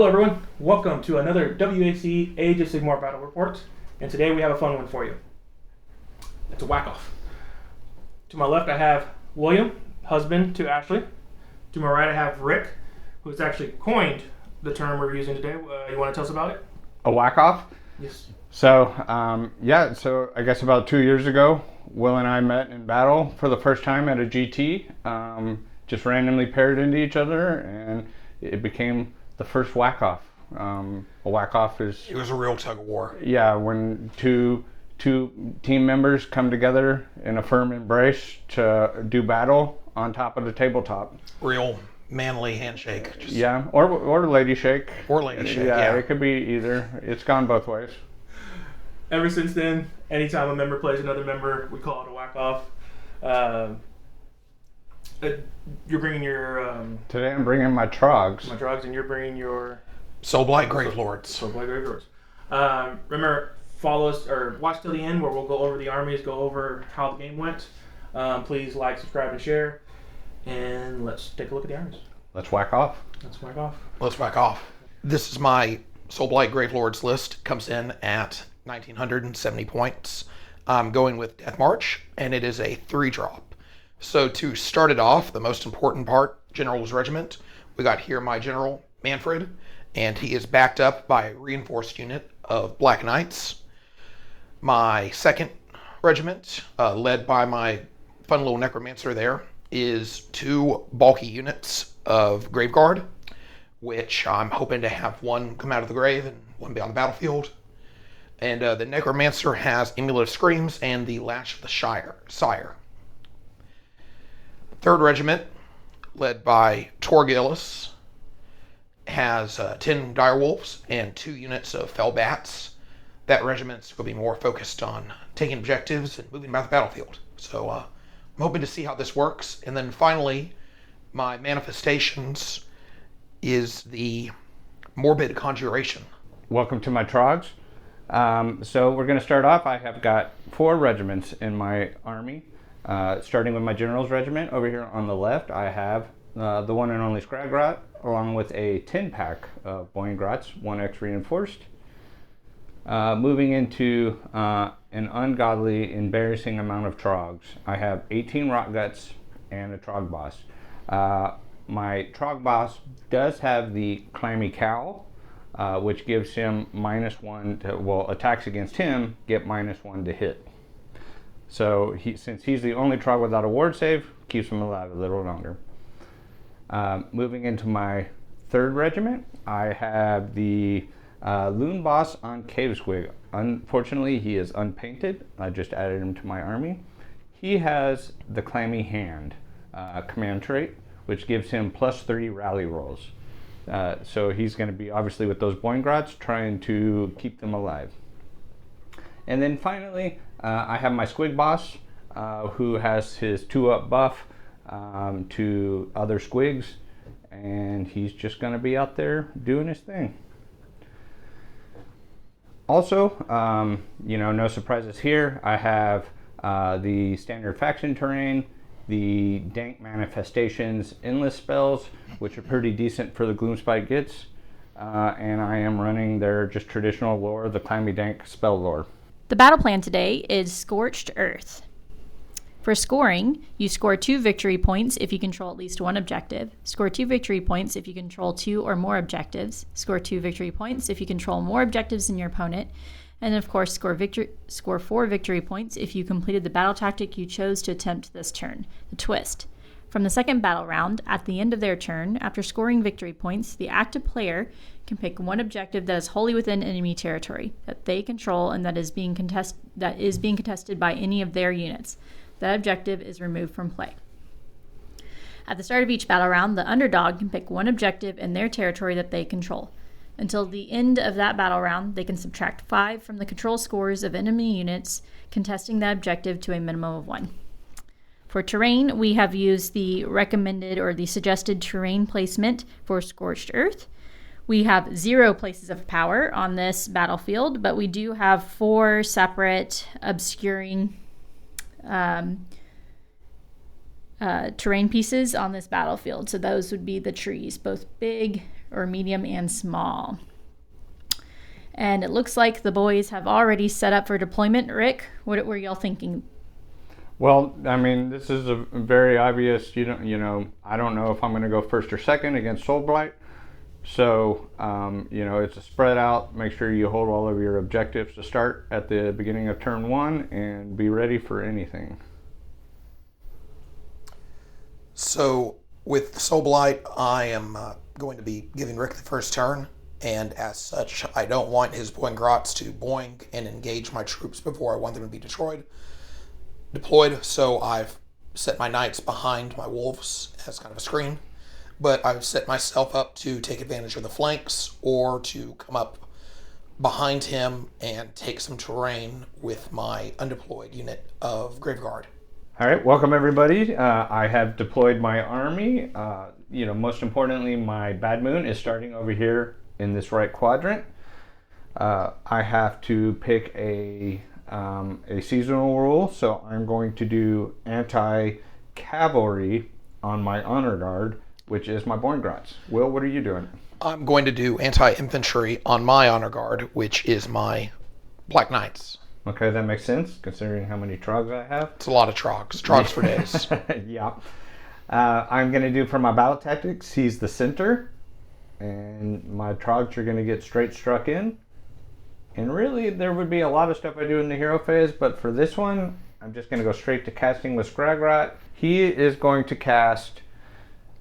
Hello everyone, welcome to another W.A.C. Age of Sigmar Battle Report, and today we have a fun one for you. It's a WAC Off. To my left I have William, husband to Ashley. To my right I have Rick, who's actually coined the term we're using today. You want to tell us about it? A WAC Off? Yes. So I guess about 2 years ago, Will and I met in battle for the first time at a GT. Just randomly paired into each other, and it became the first WAC Off. A WAC Off is... It was a real tug of war. Yeah, when two team members come together in a firm embrace to do battle on top of the tabletop. Real manly handshake. Yeah, or lady shake. Or lady shake, yeah. It could be either. It's gone both ways. Ever since then, anytime a member plays another member, we call it a WAC Off. You're bringing your... Today I'm bringing my trogs. My trogs, and you're bringing your... Soulblight Gravelords. Soulblight Gravelords. Remember, follow us, or watch till the end where we'll go over the armies, go over how the game went. Please like, subscribe, and share. And let's take a look at the armies. Let's WAC off. Let's WAC off. Let's WAC off. This is my Soulblight Gravelords list. Comes in at 1,970 points. I'm going with Death March, and it is a 3-drop. So to start it off, the most important part, General's Regiment. We got here my General, Manfred, and he is backed up by a reinforced unit of Black Knights. My second regiment, led by my fun little Necromancer there, is 2 bulky units of Grave Guard, which I'm hoping to have one come out of the grave and one be on the battlefield. And the Necromancer has Amulet of Screams and the Lash of the Sire. Third regiment, led by Torgillis, has 10 Direwolves and 2 units of Fell Bats. That regiment's going to be more focused on taking objectives and moving about the battlefield. So I'm hoping to see how this works. And then finally, my manifestations is the Morbid Conjuration. Welcome to my trogs. So we're going to start off. I have got 4 regiments in my army. Starting with my General's Regiment, over here on the left, I have the one and only Scraggrot, along with a 10-pack of Boingrots, 1x reinforced. Moving into an ungodly, embarrassing amount of trogs. I have 18 Rotguts and a Trog Boss. My Trog Boss does have the Clammy Cowl, which gives him -1 to, attacks against him get -1 to hit. So since he's the only Trog without a ward save, keeps him alive a little longer. Moving into my third regiment, I have the Loon Boss on Cave Squig. Unfortunately, he is unpainted. I just added him to my army. He has the Clammy Hand command trait, which gives him +3 rally rolls. So he's going to be, obviously with those Boingrots, trying to keep them alive. And then finally, I have my Squig Boss, who has his 2-up buff to other Squigs, and he's just going to be out there doing his thing. Also, no surprises here. I have the standard faction terrain, the dank manifestations, endless spells, which are pretty decent for the Gloomspite Gitz, and I am running their just traditional lore, the Clammy Dank spell lore. The battle plan today is Scorched Earth. For scoring, you score 2 victory points if you control at least 1 objective. Score 2 victory points if you control 2 or more objectives. Score 2 victory points if you control more objectives than your opponent. And of course, score 4 victory points if you completed the battle tactic you chose to attempt this turn. The twist. From the second battle round, at the end of their turn, after scoring victory points, the active player can pick 1 objective that is wholly within enemy territory that they control and that is being contested by any of their units. That objective is removed from play. At the start of each battle round, the underdog can pick 1 objective in their territory that they control. Until the end of that battle round, they can subtract 5 from the control scores of enemy units contesting that objective to a minimum of 1. For terrain, we have used the recommended or the suggested terrain placement for Scorched Earth. We have 0 places of power on this battlefield, but we do have 4 separate obscuring terrain pieces on this battlefield. So those would be the trees, both big, or medium and small. And it looks like the boys have already set up for deployment. Rick, what were y'all thinking? Well, I mean, this is a very obvious, I don't know if I'm going to go first or second against Soulblight. So, it's a spread out. Make sure you hold all of your objectives to start at the beginning of turn 1 and be ready for anything. So, with Soulblight, I am going to be giving Rick the first turn, and as such, I don't want his Boingrots to boing and engage my troops before I want them to be deployed. So I've set my knights behind my wolves as kind of a screen, but I've set myself up to take advantage of the flanks or to come up behind him and take some terrain with my undeployed unit of Graveguard. All right, welcome everybody. I have deployed my army. Most importantly, my Bad Moon is starting over here in this right quadrant. I have to pick a seasonal rule, so I'm going to do anti-cavalry on my honor guard, which is my Boingrots. Will, what are you doing? I'm going to do anti-infantry on my honor guard, which is my Black Knights. Okay, that makes sense, considering how many trogs I have. It's a lot of trogs for days. Yeah. I'm going to do for my battle tactics, he's the center, and my trogs are going to get straight struck in. And really, there would be a lot of stuff I do in the hero phase, but for this one, I'm just going to go straight to casting with Scragrot. He is going to cast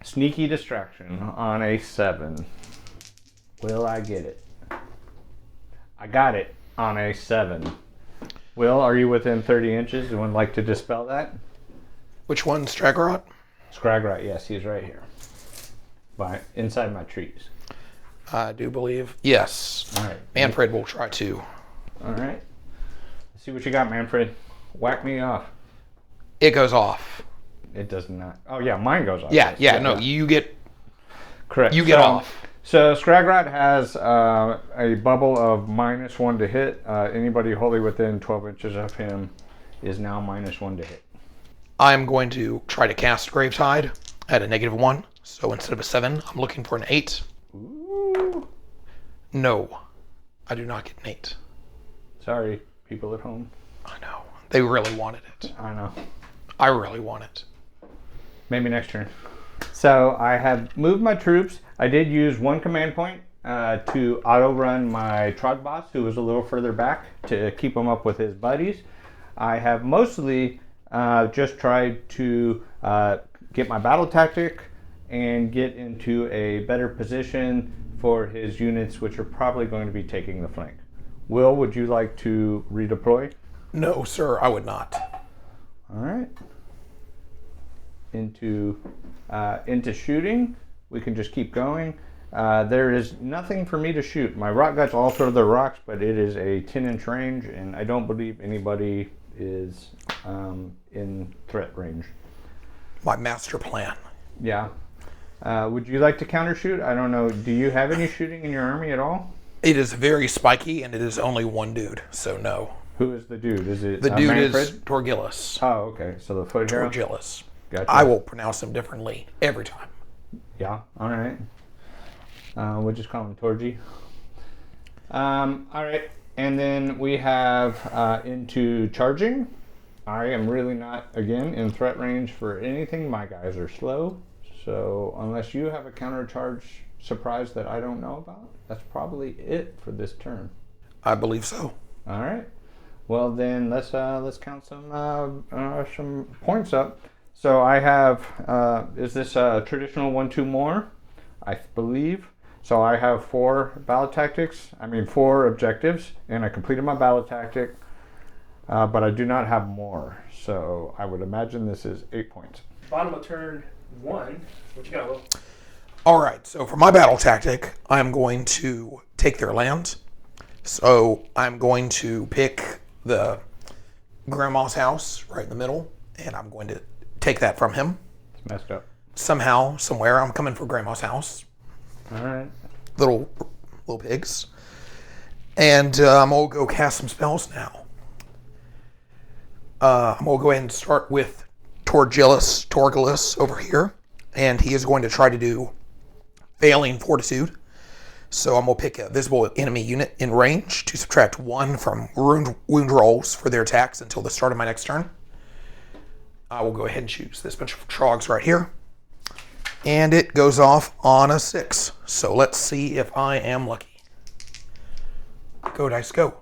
Sneaky Distraction on a 7. Will I get it? I got it on a 7. Will, are you within 30 inches? Anyone like to dispel that? Which one, Scragrot? Scragrot, yes, he's right here. Inside my trees. I do believe. Yes. All right. Manfred will try to. All right. Let's see what you got, Manfred. Whack me off. It goes off. It does not. Oh, yeah, mine goes off. Yeah, you get... Correct. You get off. So Scragrot has a bubble of -1 to hit. Anybody wholly within 12 inches of him is now -1 to hit. I'm going to try to cast Gravetide at a -1. So instead of a 7, I'm looking for an 8. Ooh. No, I do not get an 8. Sorry, people at home. I know. They really wanted it. I know. I really want it. Maybe next turn. So I have moved my troops. I did use 1 command point to auto-run my Trog boss, who was a little further back, to keep him up with his buddies. I have mostly just tried to get my battle tactic and get into a better position for his units, which are probably going to be taking the flank. Will, would you like to redeploy? No, sir, I would not. All right. Into shooting, we can just keep going. There is nothing for me to shoot. My rock guys all throw their rocks, but it is a 10-inch range, and I don't believe anybody is in threat range. My master plan. Yeah. Would you like to counter shoot? I don't know. Do you have any shooting in your army at all? It is very spiky, and it is only one dude, so no. Who is the dude? Is it the dude Manfred? is Torgillus. Oh, okay. So the foot hero? Torgillus. Gotcha. I will pronounce him differently every time. Yeah, all right. We'll just call him Torgy. All right, and then we have into charging. I am really not, again, in threat range for anything. My guys are slow, so unless you have a counter charge surprise that I don't know about, that's probably it for this turn. I believe so. All right. Well, then let's count some points up. So I have, is this a traditional 1-2 more? I believe. So I have 4 objectives, and I completed my battle tactic, but I do not have more. So I would imagine this is 8 points. Bottom of turn 1, what you got, Will? All right, so for my battle tactic, I'm going to take their land. So I'm going to pick the grandma's house right in the middle, and I'm going to take that from him. It's messed up. Somehow, somewhere, I'm coming for grandma's house. All right. Little pigs. And I'm going to go cast some spells now. I'm going to go ahead and start with Torgillus over here. And he is going to try to do Failing Fortitude. So I'm going to pick a visible enemy unit in range to subtract 1 from wound rolls for their attacks until the start of my next turn. I will go ahead and choose this bunch of trogs right here. And it goes off on a 6. So let's see if I am lucky. Go, dice, go.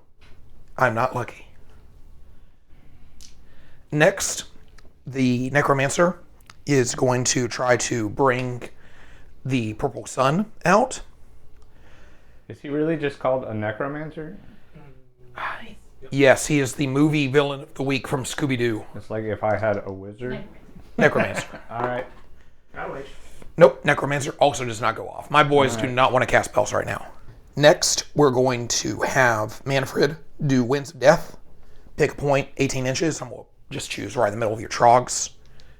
I'm not lucky. Next, the Necromancer is going to try to bring the Purple Sun out. Is he really just called a necromancer? Yes, he is the movie villain of the week from Scooby-Doo. It's like if I had a wizard. Necromancer. All right. Nope, Necromancer also does not go off. My boys do not want to cast spells right now. Next, we're going to have Manfred do Winds of Death. Pick a point, 18 inches, and we'll just choose right in the middle of your trogs.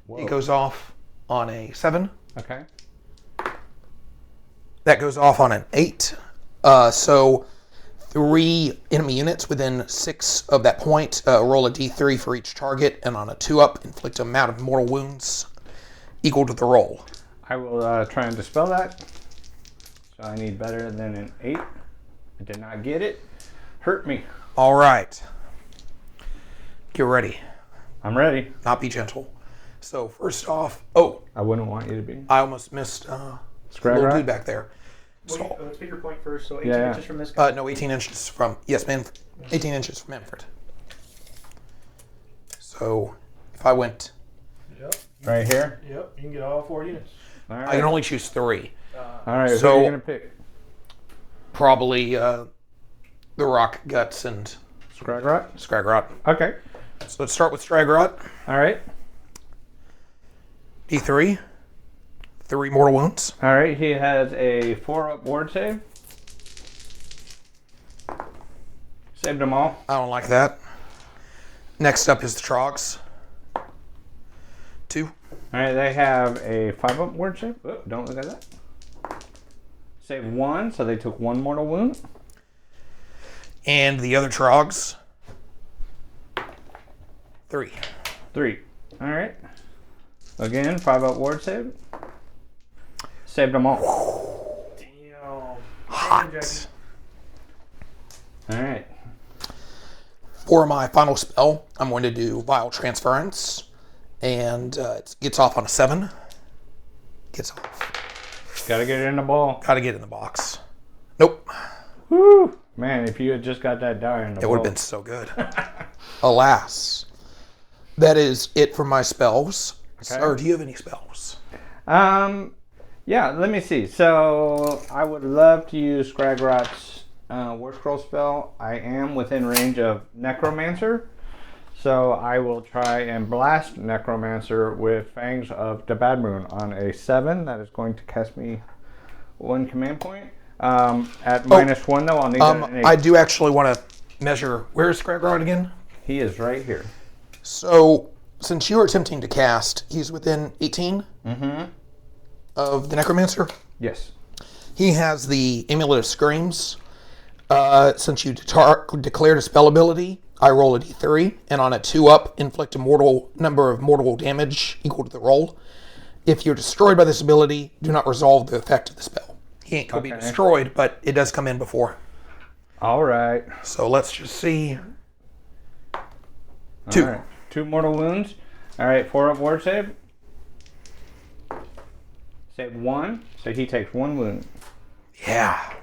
Whoa. It goes off on a 7. Okay. That goes off on an 8. So 3 enemy units within 6 of that point roll a d3 for each target, and on a 2-up, inflict an amount of mortal wounds equal to the roll. I will try and dispel that. So I need better than an 8. I did not get it. Hurt me. All right. Get ready. I'm ready. Not be gentle. So first off, I wouldn't want you to be. I almost missed little dude back there. So, Let's pick your point first. So 18 Yeah. inches from this guy. no, 18 inches from, yes, 18 inches from Manfred. So if I went, Yep. Right here? Yep. You can get all 4 units. All I right. can only choose 3. All right, So- who are you going to pick? Probably the Rock Guts and Scragrot? Scragrot. Okay. So let's start with Scragrot. All right. D3. 3 mortal wounds. All right, he has a 4-up ward save. Saved them all. I don't like that. Next up is the Trogs. 2. All right, they have a 5-up ward save. Oh, don't look at that. Save 1, so they took 1 mortal wound. And the other Trogs. 3. 3. All right. Again, 5-up ward save. Saved them all. Damn. Hot. All right. For my final spell, I'm going to do Vile Transference. And it gets off on a 7. Gets off. Gotta get it in the ball. Gotta get in the box. Nope. Woo! Man, if you had just got that die in the It ball. would have been so good. Alas. That is it for my spells. Okay. Sir, do you have any spells? Yeah, let me see. So, I would love to use Scragrot's War Scroll spell. I am within range of Necromancer. So, I will try and blast Necromancer with Fangs of the Bad Moon on a 7. That is going to cast me 1 command point. At -1, though, I'll need an 8. I do actually want to measure. Where's Scragrot again? He is right here. So, since you are attempting to cast, he's within 18 of the Necromancer. Yes. He has the Amulet of Screams. Since you declared a spell ability, I roll a d3, and on a 2-up, inflict a number of mortal damage equal to the roll. If you're destroyed by this ability, do not resolve the effect of the spell. He ain't going to be destroyed, but it does come in before. All right. So let's just see. 2. All right. 2 mortal wounds. All right, 4-up ward save. Save 1, so he takes 1 wound. Yeah.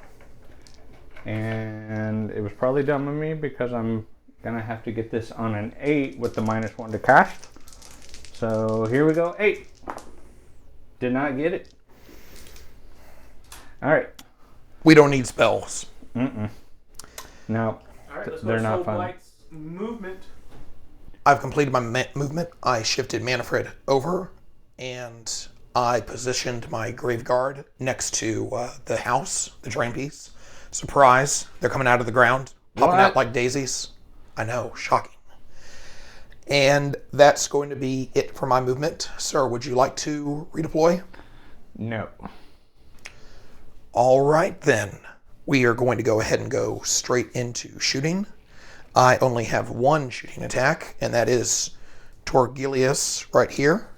And it was probably dumb of me because I'm gonna have to get this on an 8 with the -1 to cast. So here we go, 8. Did not get it. All right. We don't need spells. No, All right, let's they're go not Soul fun. Blight's movement. I've completed my movement. I shifted Manfred over, and I positioned my Graveguard next to the house, the drain piece. Surprise, they're coming out of the ground, popping out like daisies. I know, shocking. And that's going to be it for my movement. Sir, would you like to redeploy? No. All right, then. We are going to go ahead and go straight into shooting. I only have 1 shooting attack, and that is Torgilius right here.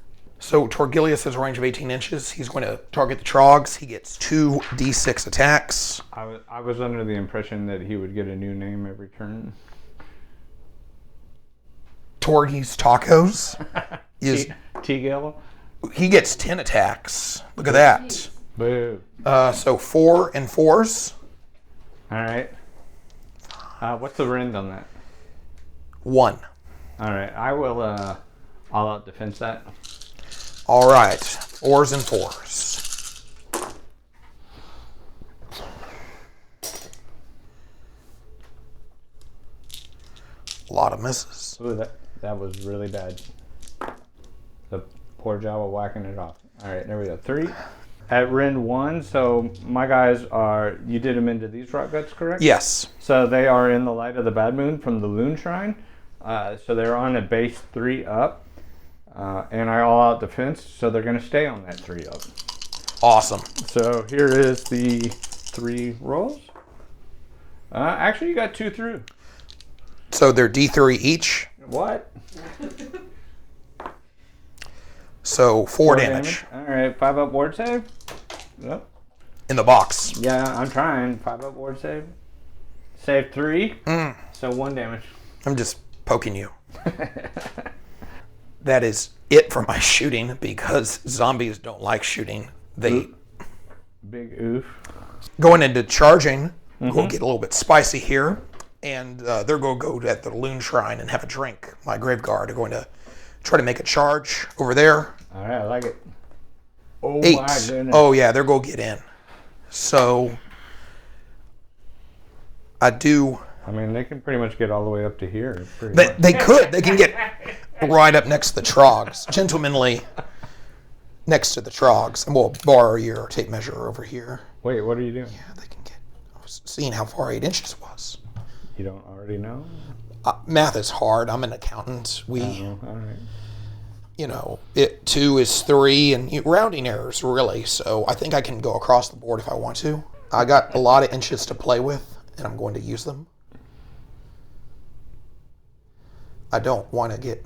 So Torgilius has a range of 18 inches. He's going to target the Trogs. He gets 2d6 attacks. I was under the impression that he would get a new name every turn. Torgi's Tacos is T-Gill? he gets 10 attacks. Look at that. Boo. So 4 and 4s. All right. What's the rend on that? 1. All right. I will all out defense that. All right. 4s and 4s. A lot of misses. Ooh, that was really bad. The poor job of whacking it off. All right, there we go. 3. At Rend 1, so my guys are, you did them into these rock guts, correct? Yes. So they are in the light of the bad moon from the Loon Shrine. So they're on a base 3 up. And I all out defense, so they're going to stay on that 3 up. Awesome. So here is the 3 rolls. Actually, you got 2 through. So they're D3 each. What? So 4 damage. All right, 5 up ward save. Yep. In the box. Yeah, I'm trying. 5 up ward save. Save 3. So 1 damage. I'm just poking you. That is it for my shooting because zombies don't like shooting. They Big oof. going into charging. We'll get a little bit spicy here, and they're going to go at the Loon Shrine and have a drink. My Grave Guard are going to try to make a charge over there. All right, I like it. Oh 8. my goodness. Oh yeah, they're going to get in. So I do. I mean, they can pretty much get all the way up to here. Pretty They, much. they could. They can get right up next to the Trogs, gentlemanly next to the Trogs, and we'll borrow your tape measure over here. Wait, what are you doing? Yeah, they can get. I was seeing how far 8 inches was. You don't already know? Math is hard. I'm an accountant. We, Oh, all right. you know, 2 is 3, and rounding errors really. So I think I can go across the board if I want to. I got a lot of inches to play with, and I'm going to use them. I don't want to get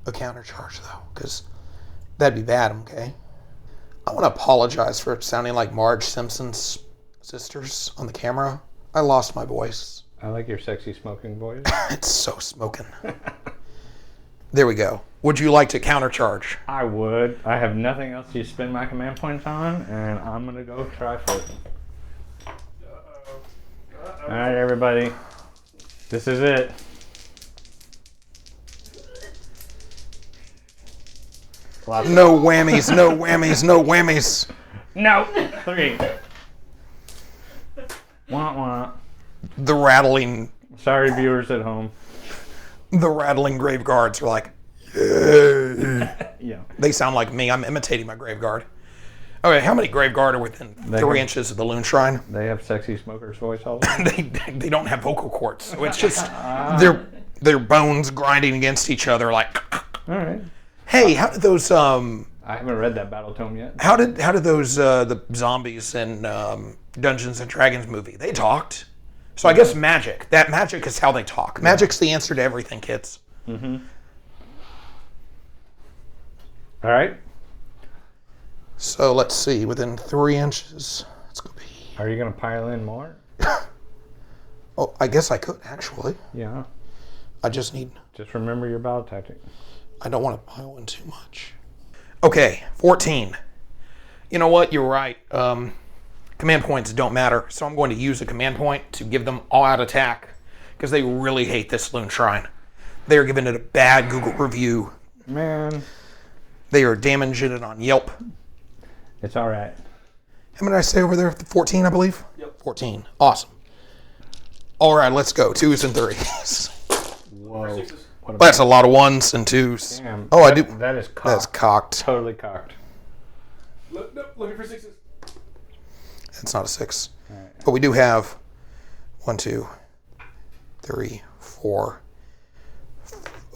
a counter charge though, because that'd be bad. Okay. I want to apologize for sounding like Marge Simpson's sisters on the camera. I lost my voice. I like your sexy smoking voice. It's so smoking. There we go. Would you like to countercharge? I would. I have nothing else to spend my command points on, and I'm going to go try for it. All right, everybody. This is it. No whammies, no whammies, no whammies. No. 3. Wah, wah. The rattling Sorry, viewers at home. grave guards are like, yeah. Yeah. They sound like me. I'm imitating my grave guard. Okay, how many grave guard are within 3 inches of the Loon Shrine? They have sexy smoker's voice all the time. they don't have vocal cords, so it's just their bones grinding against each other. Like, All right. hey, how did those I haven't read that battle tome yet. how did those the zombies in Dungeons and Dragons movie? They talked. So I guess magic. That magic is how they talk. Magic's the answer to everything, kids. Mm-hmm. All right. So let's see, within 3 inches, it's gonna be. Are you going to pile in more? Oh, I guess I could actually. Yeah. I just need. Just remember your battle tactic. I don't want to pile in too much. Okay, 14. You know what? You're right. Command points don't matter, so I'm going to use a command point to give them all-out attack because they really hate this Loon Shrine. They are giving it a bad Google review. Man. They are damaging it on Yelp. It's all right. How many did I say over there? 14, I believe? Yep. 14. Awesome. All right, let's go. 2s and 3s. Whoa. Sixes. What That's a lot of 1s and 2s. Damn. Oh, I do. That is cocked. That's cocked. Totally cocked. Looking for 6s. It's not a 6. All right. But we do have 1, 2, 3, 4.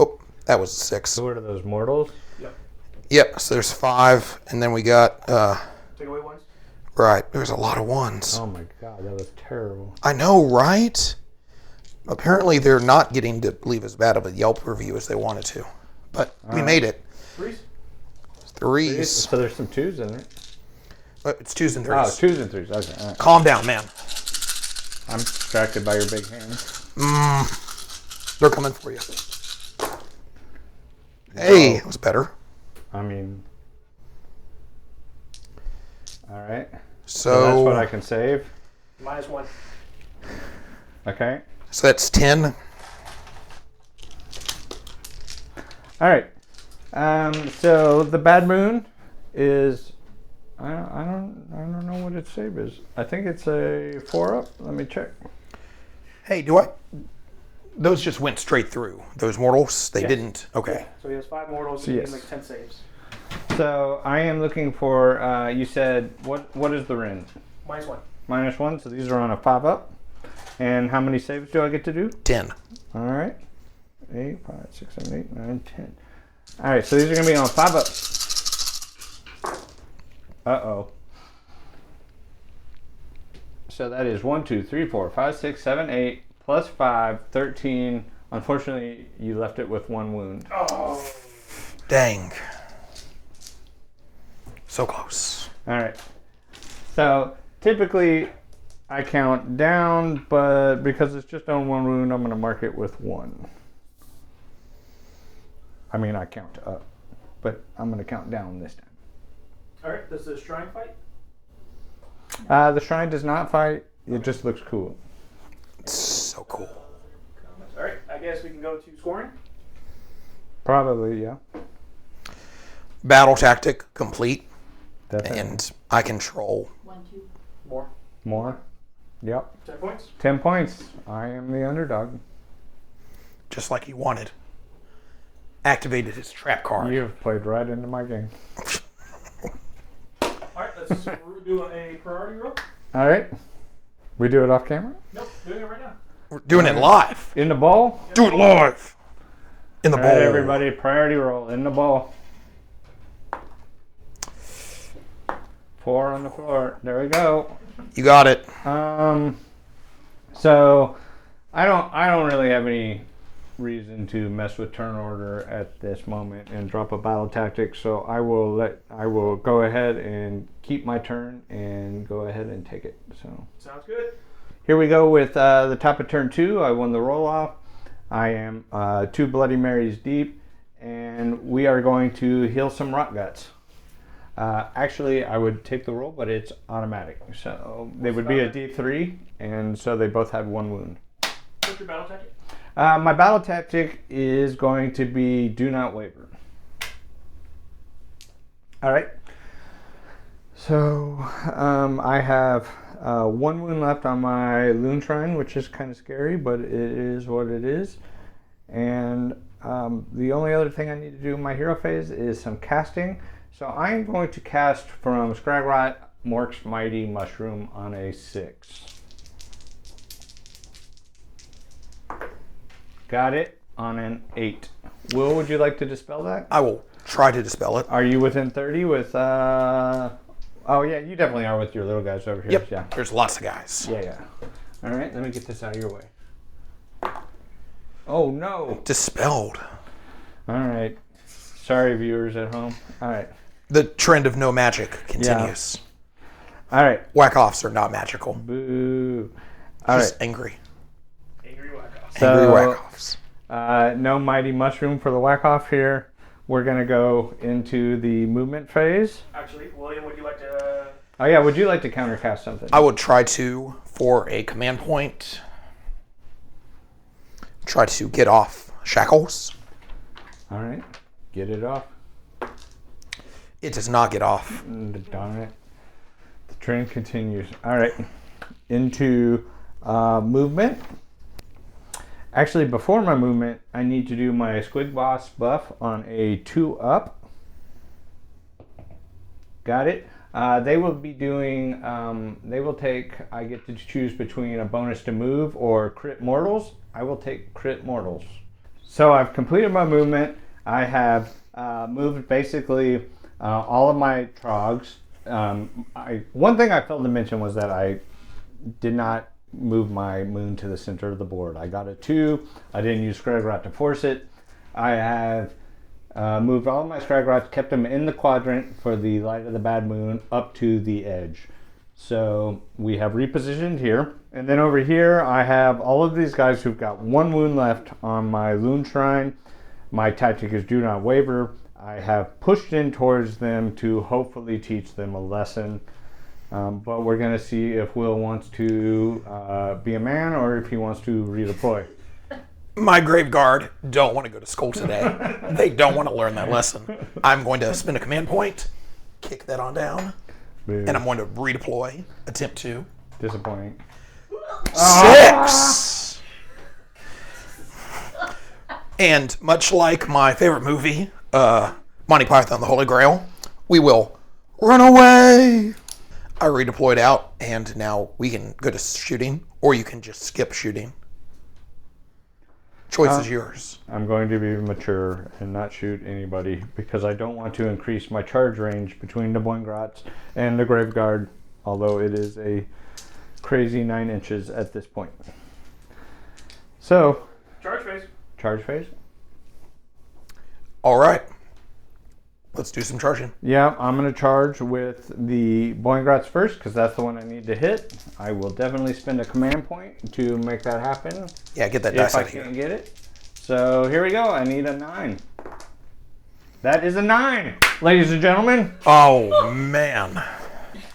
Oh, that was a 6. So what are those, mortals? Yep. Yep, so there's 5, and then we got, Take away 1s. right, there's a lot of 1s. Oh my god, that was terrible. I know, right? Apparently they're not getting to leave as bad of a Yelp review as they wanted to. But we made it. 3s. Threes. So there's some 2s in it. It's 2s and 3s. Oh, 2s and 3s. Okay. All right. Calm down, man. I'm distracted by your big hands. They're coming for you. Hey, that was better. I mean, all right. So That's what I can save. -1. Okay. So that's 10. All right. So the bad moon is I don't know what its save is. I think it's a 4-up. Let me check. Hey, those just went straight through. Those mortals, they didn't. Okay. So he has 5 mortals. So he can make 10 saves. So I am looking for. You said what is the range? -1. -1. So these are on a 5-up. And how many saves do I get to do? 10. All right. 8, 5, 6, 7, 8, 9, 10. All right. So these are gonna be on 5-ups. Uh-oh. So that is 1, 2, 3, 4, 5, 6, 7, 8, plus 5, 13. Unfortunately, you left it with 1 wound. Oh. Dang. So close. All right. So typically I count down, but because it's just on 1 wound, I'm going to mark it with 1. I mean, I count up, but I'm going to count down this time. All right. Does the shrine fight? The shrine does not fight. It just looks cool. It's so cool. All right. I guess we can go to scoring. Probably, yeah. Battle tactic complete. Definitely. And I control. 1, 2. More. Yep. 10 points. 10 points. I am the underdog. Just like he wanted. Activated his trap card. You've played right into my game. All right. Let's do a priority roll. All right. We do it off camera? Nope. Doing it right now. We're doing it live. In the ball? Do it live. In the All bowl. right, everybody. Priority roll. In the ball. 4 on the floor. There we go. You got it. So I don't really have any reason to mess with turn order at this moment and drop a battle tactic. So I will go ahead and keep my turn and go ahead and take it. So Sounds good. here we go with the top of turn 2. I won the roll off. I am 2 Bloody Marys deep, and we are going to heal some rot guts. Actually, I would take the roll, but it's automatic. So they would be a D3, and so they both had 1 wound. What's your battle tactic? My battle tactic is going to be do not waver. All right. So I have 1 wound left on my Loon Shrine, which is kind of scary, but it is what it is. And the only other thing I need to do in my hero phase is some casting. So I'm going to cast from Scragrot, Mork's Mighty Mushroom on a 6. Got it on an 8. Will, would you like to dispel that? I will try to dispel it. Are you within 30 with, oh yeah, you definitely are with your little guys over here. Yep. Yeah. There's lots of guys. Yeah. All right, let me get this out of your way. Oh no. Dispelled. All right. Sorry, viewers at home. All right. The trend of no magic continues. All right. WAC Offs are not magical. Boo. All Just right. angry. Angry Wackoff. So, Angry WAC Offs. No Mighty Mushroom for the whack off here. We're going to go into the movement phase. Actually, William, would you like to... Oh yeah, would you like to countercast something? I would try to, for a command point, try to get off shackles. All right. Get it off. It does not get off. Darn it. The train continues. All right. Into movement. Actually, before my movement, I need to do my Squig Boss buff on a 2-up. Got it. They will be doing, they will take, I get to choose between a bonus to move or crit mortals. I will take crit mortals. So I've completed my movement. I have moved basically all of my trogs. One thing I failed to mention was that I did not move my moon to the center of the board. I got a 2. I didn't use Scragrot to force it. I have Moved all of my Scraggrots, kept them in the quadrant for the light of the bad moon up to the edge. So we have repositioned here. And then over here, I have all of these guys who've got 1 wound left on my Loon Shrine. My tactic is do not waver. I have pushed in towards them to hopefully teach them a lesson. But we're going to see if Will wants to be a man or if he wants to redeploy. My Grave Guard don't want to go to school today. They don't want to learn that lesson. I'm going to spend a command point, kick that on down, Boo. and I'm going to redeploy, attempt to. Disappointing. 6! And much like my favorite movie, Monty Python the Holy Grail, we will run away. I redeployed out, and now we can go to shooting, or you can just skip shooting. Choice is yours. I'm going to be mature and not shoot anybody because I don't want to increase my charge range between the Boingrots and the Grave Guard, although it is a crazy 9 inches at this point. So, Charge phase. charge phase? All right. Let's do some charging. Yeah, I'm going to charge with the Boingrots first because that's the one I need to hit. I will definitely spend a command point to make that happen. Yeah, get that If dice I out of here. can't get it. So here we go. I need a 9. That is a 9, ladies and gentlemen. Oh, man.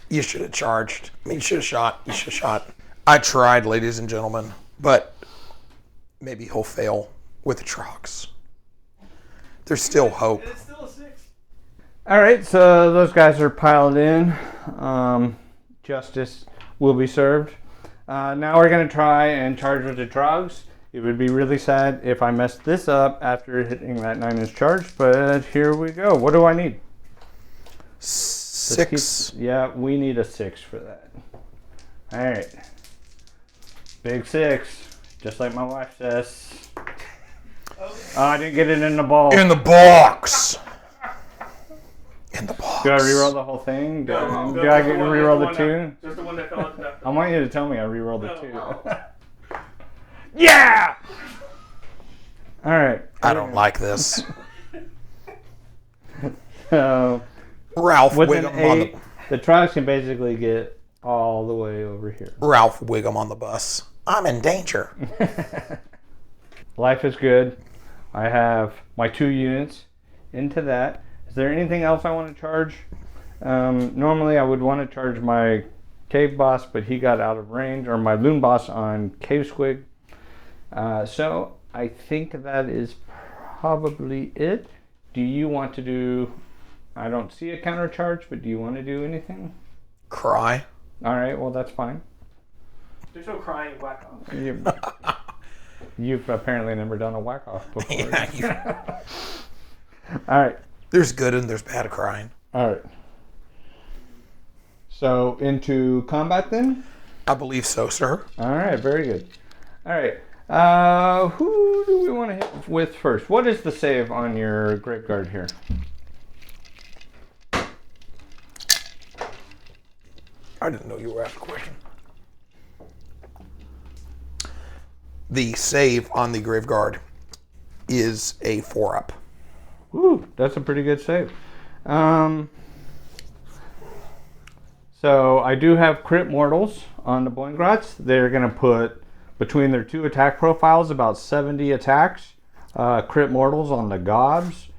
You should have charged. I mean, you should have shot. You should have shot. I tried, ladies and gentlemen, but maybe he'll fail with the Trogs. There's still hope. It's still a 6. All right, so those guys are piled in. Justice will be served. Now we're going to try and charge with the Trogs. It would be really sad if I messed this up after hitting that 9-inch charge, but here we go. What do I need? 6. Yeah, we need a 6 for that. All right. Big 6, just like my wife says. Oh, I didn't get it in the ball. In the box. In the box. Do I reroll the whole thing? Do I get to reroll the 2? Just the one that fell into that. I want you to tell me I rerolled the 2. Oh. Yeah! All right. I don't like this. So, Ralph with an Wiggum on 8, the Trogs can basically get all the way over here. Ralph Wiggum on the bus. I'm in danger. Life is good. I have my 2 units into that. Is there anything else I want to charge? Normally I would want to charge my Cave Boss, but he got out of range, or my Loon Boss on Cave Squig. So I think that is probably it. Do you want to do... I don't see a counter charge, but do you want to do anything? Cry. All right, well, that's fine. There's no crying WAC Off. You've apparently never done a whack off before. Yeah, All right. there's good and there's bad crying. All right. So into combat then? I believe so, sir. All right, very good. All right. Who do we want to hit with first? What is the save on your Grave Guard here? I didn't know you were asking a question. The save on the Grave Guard is a 4-up. Woo, that's a pretty good save. So I do have crit mortals on the Boingrots. They're going to put between their 2 attack profiles about 70 attacks. Crit mortals on the Gobs.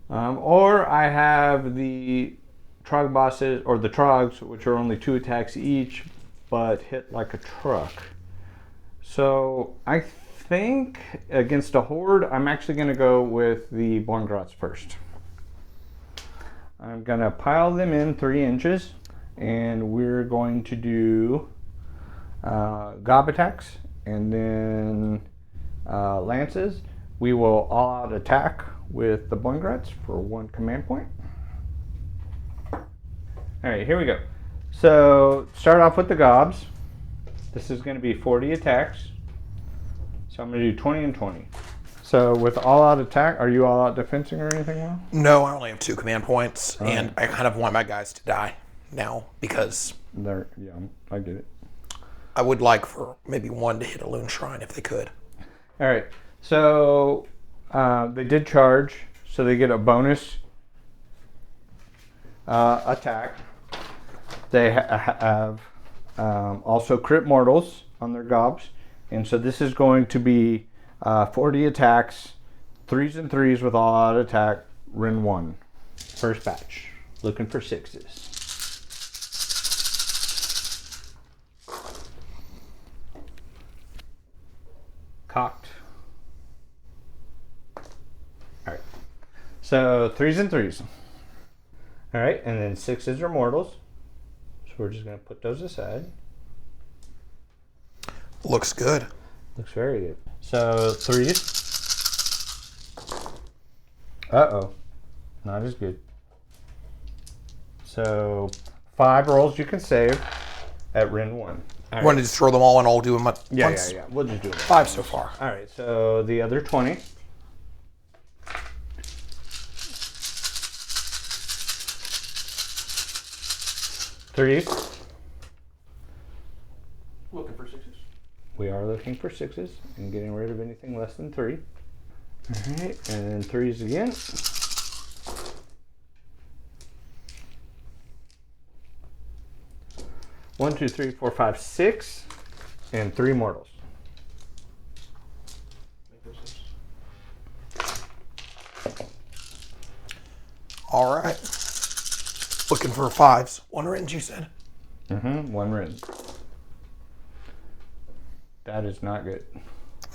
Or I have the Trog bosses, or the Trogs, which are only 2 attacks each, but hit like a truck. So I think against a Horde, I'm actually going to go with the Boingrots first. I'm going to pile them in 3 inches, and we're going to do Gob attacks, and then lances. We will all out attack with the Boingrots for 1 command point. All right, here we go. So start off with the Gobs. This is going to be 40 attacks. So I'm going to do 20 and 20. So with all out attack, are you all out defensing or anything now? No, I only have 2 command points, and I kind of want my guys to die now because Yeah, I get it. I would like for maybe 1 to hit a Loon Shrine if they could. All right, so they did charge. so they get a bonus attack. They have also crit mortals on their gobs, and so this is going to be 40 attacks, 3s and 3s with all out attack, Rin 1. First batch, looking for 6s. Cocked. All right. So 3s and 3s. All right, and then 6s are mortals. So we're just going to put those aside. Looks good. Looks very good. So 3s. Uh-oh. Not as good. So 5 rolls you can save at Rin 1. You want to just throw them all and all do them at Yeah, once? yeah. We'll just do it. 5 so far. All right, so the other 20. Threes. Looking for 6s. We are looking for 6s and getting rid of anything less than 3. All right, and then 3s again. One, two, three, four, five, 6, and 3 mortals. All right. Looking for 5s. 1 range, you said? Mm-hmm. 1 rin. That is not good.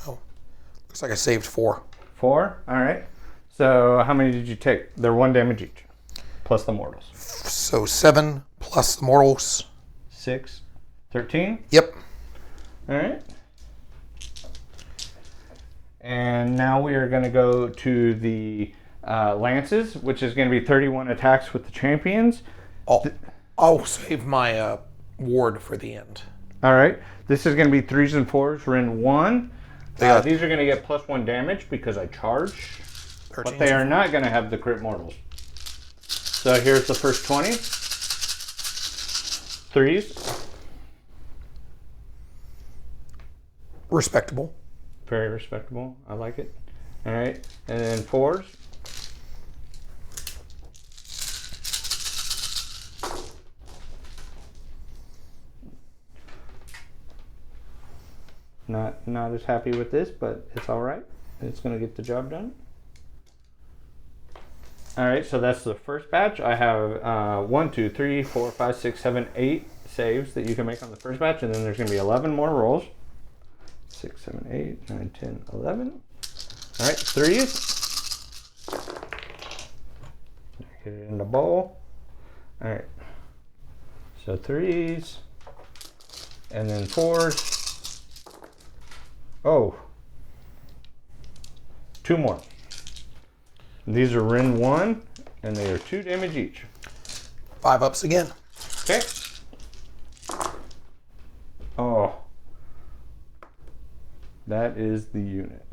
Oh. Looks like I saved 4. 4? All right. So how many did you take? They're 1 damage each, plus the mortals. So 7 plus the mortals. 6, 13. Yep. All right. And now we are going to go to the lances, which is going to be 31 attacks with the champions. I'll save my ward for the end. All right. This is going to be 3s and 4s, Rin 1. Yeah. These are going to get plus 1 damage because I charge. But they are not going to have the crit mortals. So here's the first 20. 3s. Respectable. Very respectable. I like it. All right. And then 4s. Not as happy with this, but it's all right. It's going to get the job done. All right, so that's the first batch. I have 1, 2, 3, 4, 5, 6, 7, 8 saves that you can make on the first batch, and then there's going to be 11 more rolls. 6, 7, 8, 9, 10, 11. All right, 3s. Get it in the bowl. All right. So 3s, and then 4s. Oh, 2 more. These are Rin 1, and they are 2 damage each. 5 ups again. Okay. Oh. That is the unit.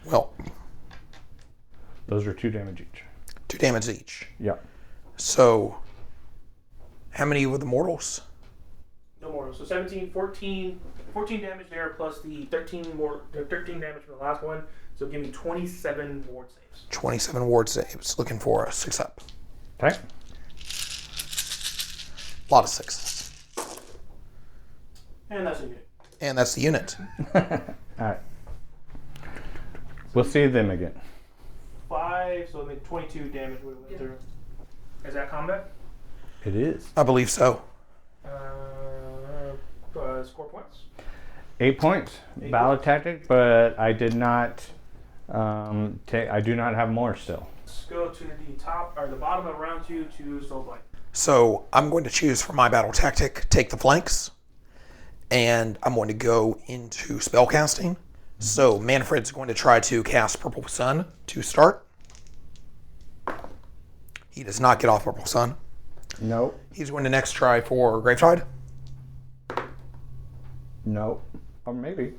Well, Those are 2 damage each. 2 damage each. Yeah. So, how many were the mortals? No more. So 17, 14 damage there plus the 13 damage from the last one. So give me 27 ward saves. 27 ward saves. Looking for a 6 up. Okay. A lot of 6s. And that's a unit. And that's the unit. All right. We'll see them again. 5, so I think 22 damage we went through. Is that combat? It is. I believe so. Score points. 8 points. Ballot tactic, but I did not I do not have more still. Let's go to the top or the bottom of round 2 to Soulblight. So I'm going to choose for my battle tactic, take the flanks, and I'm going to go into spellcasting. So Manfred's going to try to cast Purple Sun to start. He does not get off Purple Sun. Nope. He's going to next try for Gravetide. Nope. Or maybe.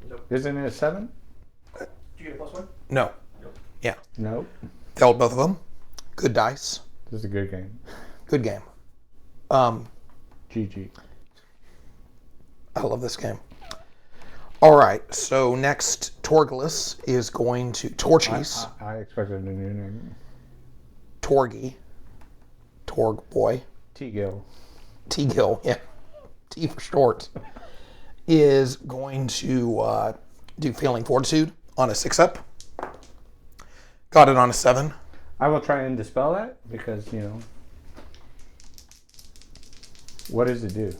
Nope. Isn't it a 7? Do you get a +1? No. Nope. Yeah. Nope. Failed both of them. Good dice. This is a good game. Good game. GG. I love this game. All right, so next Torgless is going to Torchies. I expected a new name. Torgy. Torg boy. T-Gill. T-Gill, yeah. T for short. Is going to do Failing Fortitude on a 6-up. Got it on a 7. I will try and dispel that because, you know. What does it do?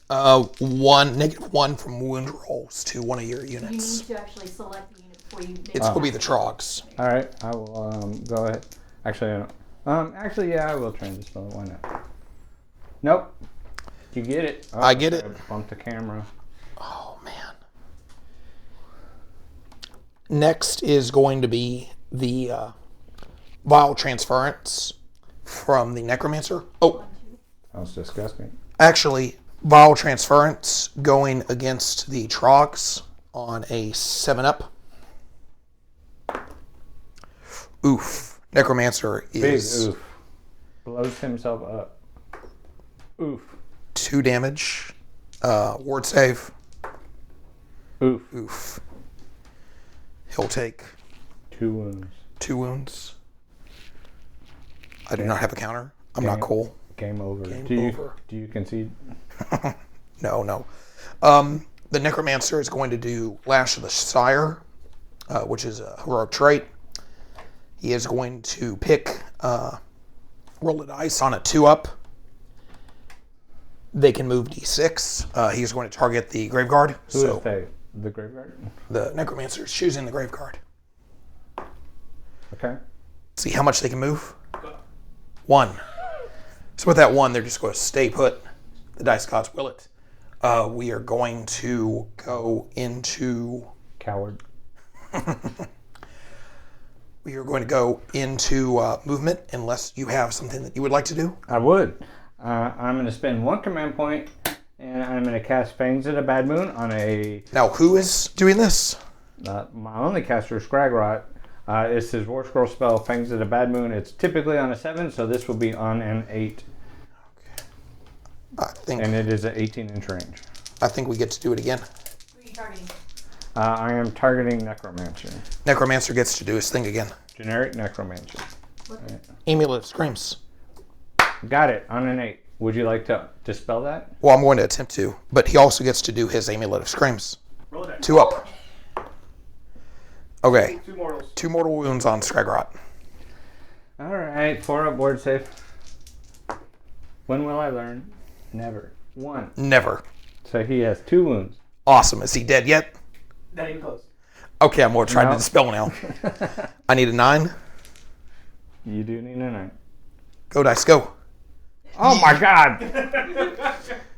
-1 from wound rolls to one of your units. You need to actually select the unit before you make It's going to be the Trogs. All right, I will go ahead. Actually, I don't. Actually, yeah, I will try and dispel it. Why not? Nope. You get it. Oh, I get it. I bumped the camera. Oh, man. Next is going to be the Vile Transference from the Necromancer. Oh, That was disgusting. actually, Vile Transference going against the Trogs on a 7-up. Oof. Necromancer Big is oof. Blows himself up. Oof. 2 damage. Ward save. Oof. Oof. He'll take 2 wounds. 2 wounds. I do not have a counter. I'm not cool. Game over. Game over. Do you concede? No. The Necromancer is going to do Lash of the Sire, which is a heroic trait. He is going to pick roll a dice on a 2-up. They can move d6. He's going to target the Graveguard. Who is they? The Graveguard? The Necromancer is choosing the Graveguard. Okay. See how much they can move? 1. So with that 1, they're just going to stay put. The dice gods will it. We are going to go into... Coward. We are going to go into movement unless you have something that you would like to do. I would. I'm going to spend 1 command point, and I'm going to cast Fangs of the Bad Moon on a... Now, who is doing this? my only caster, Scragrot. It's his War Scroll spell, Fangs of the Bad Moon. It's typically on a 7, so this will be on an 8. And it is an 18-inch range. I think we get to do it again. Who are you targeting? I am targeting Necromancer. Necromancer gets to do his thing again. Generic Necromancer. Right. Amulet of Screams. Got it, on an 8. Would you like to dispel that? Well, I'm going to attempt to, but he also gets to do his Amulet of Screams. Roll it. 2 up. Okay. 2 mortals. 2 mortal wounds on Scragrot. All right, 4 up, board safe. When will I learn? Never. 1. Never. So he has 2 wounds. Awesome. Is he dead yet? Not even close. Okay, I'm going to try to dispel now. I need a 9. You do need a 9. Go, dice, go. Oh my god!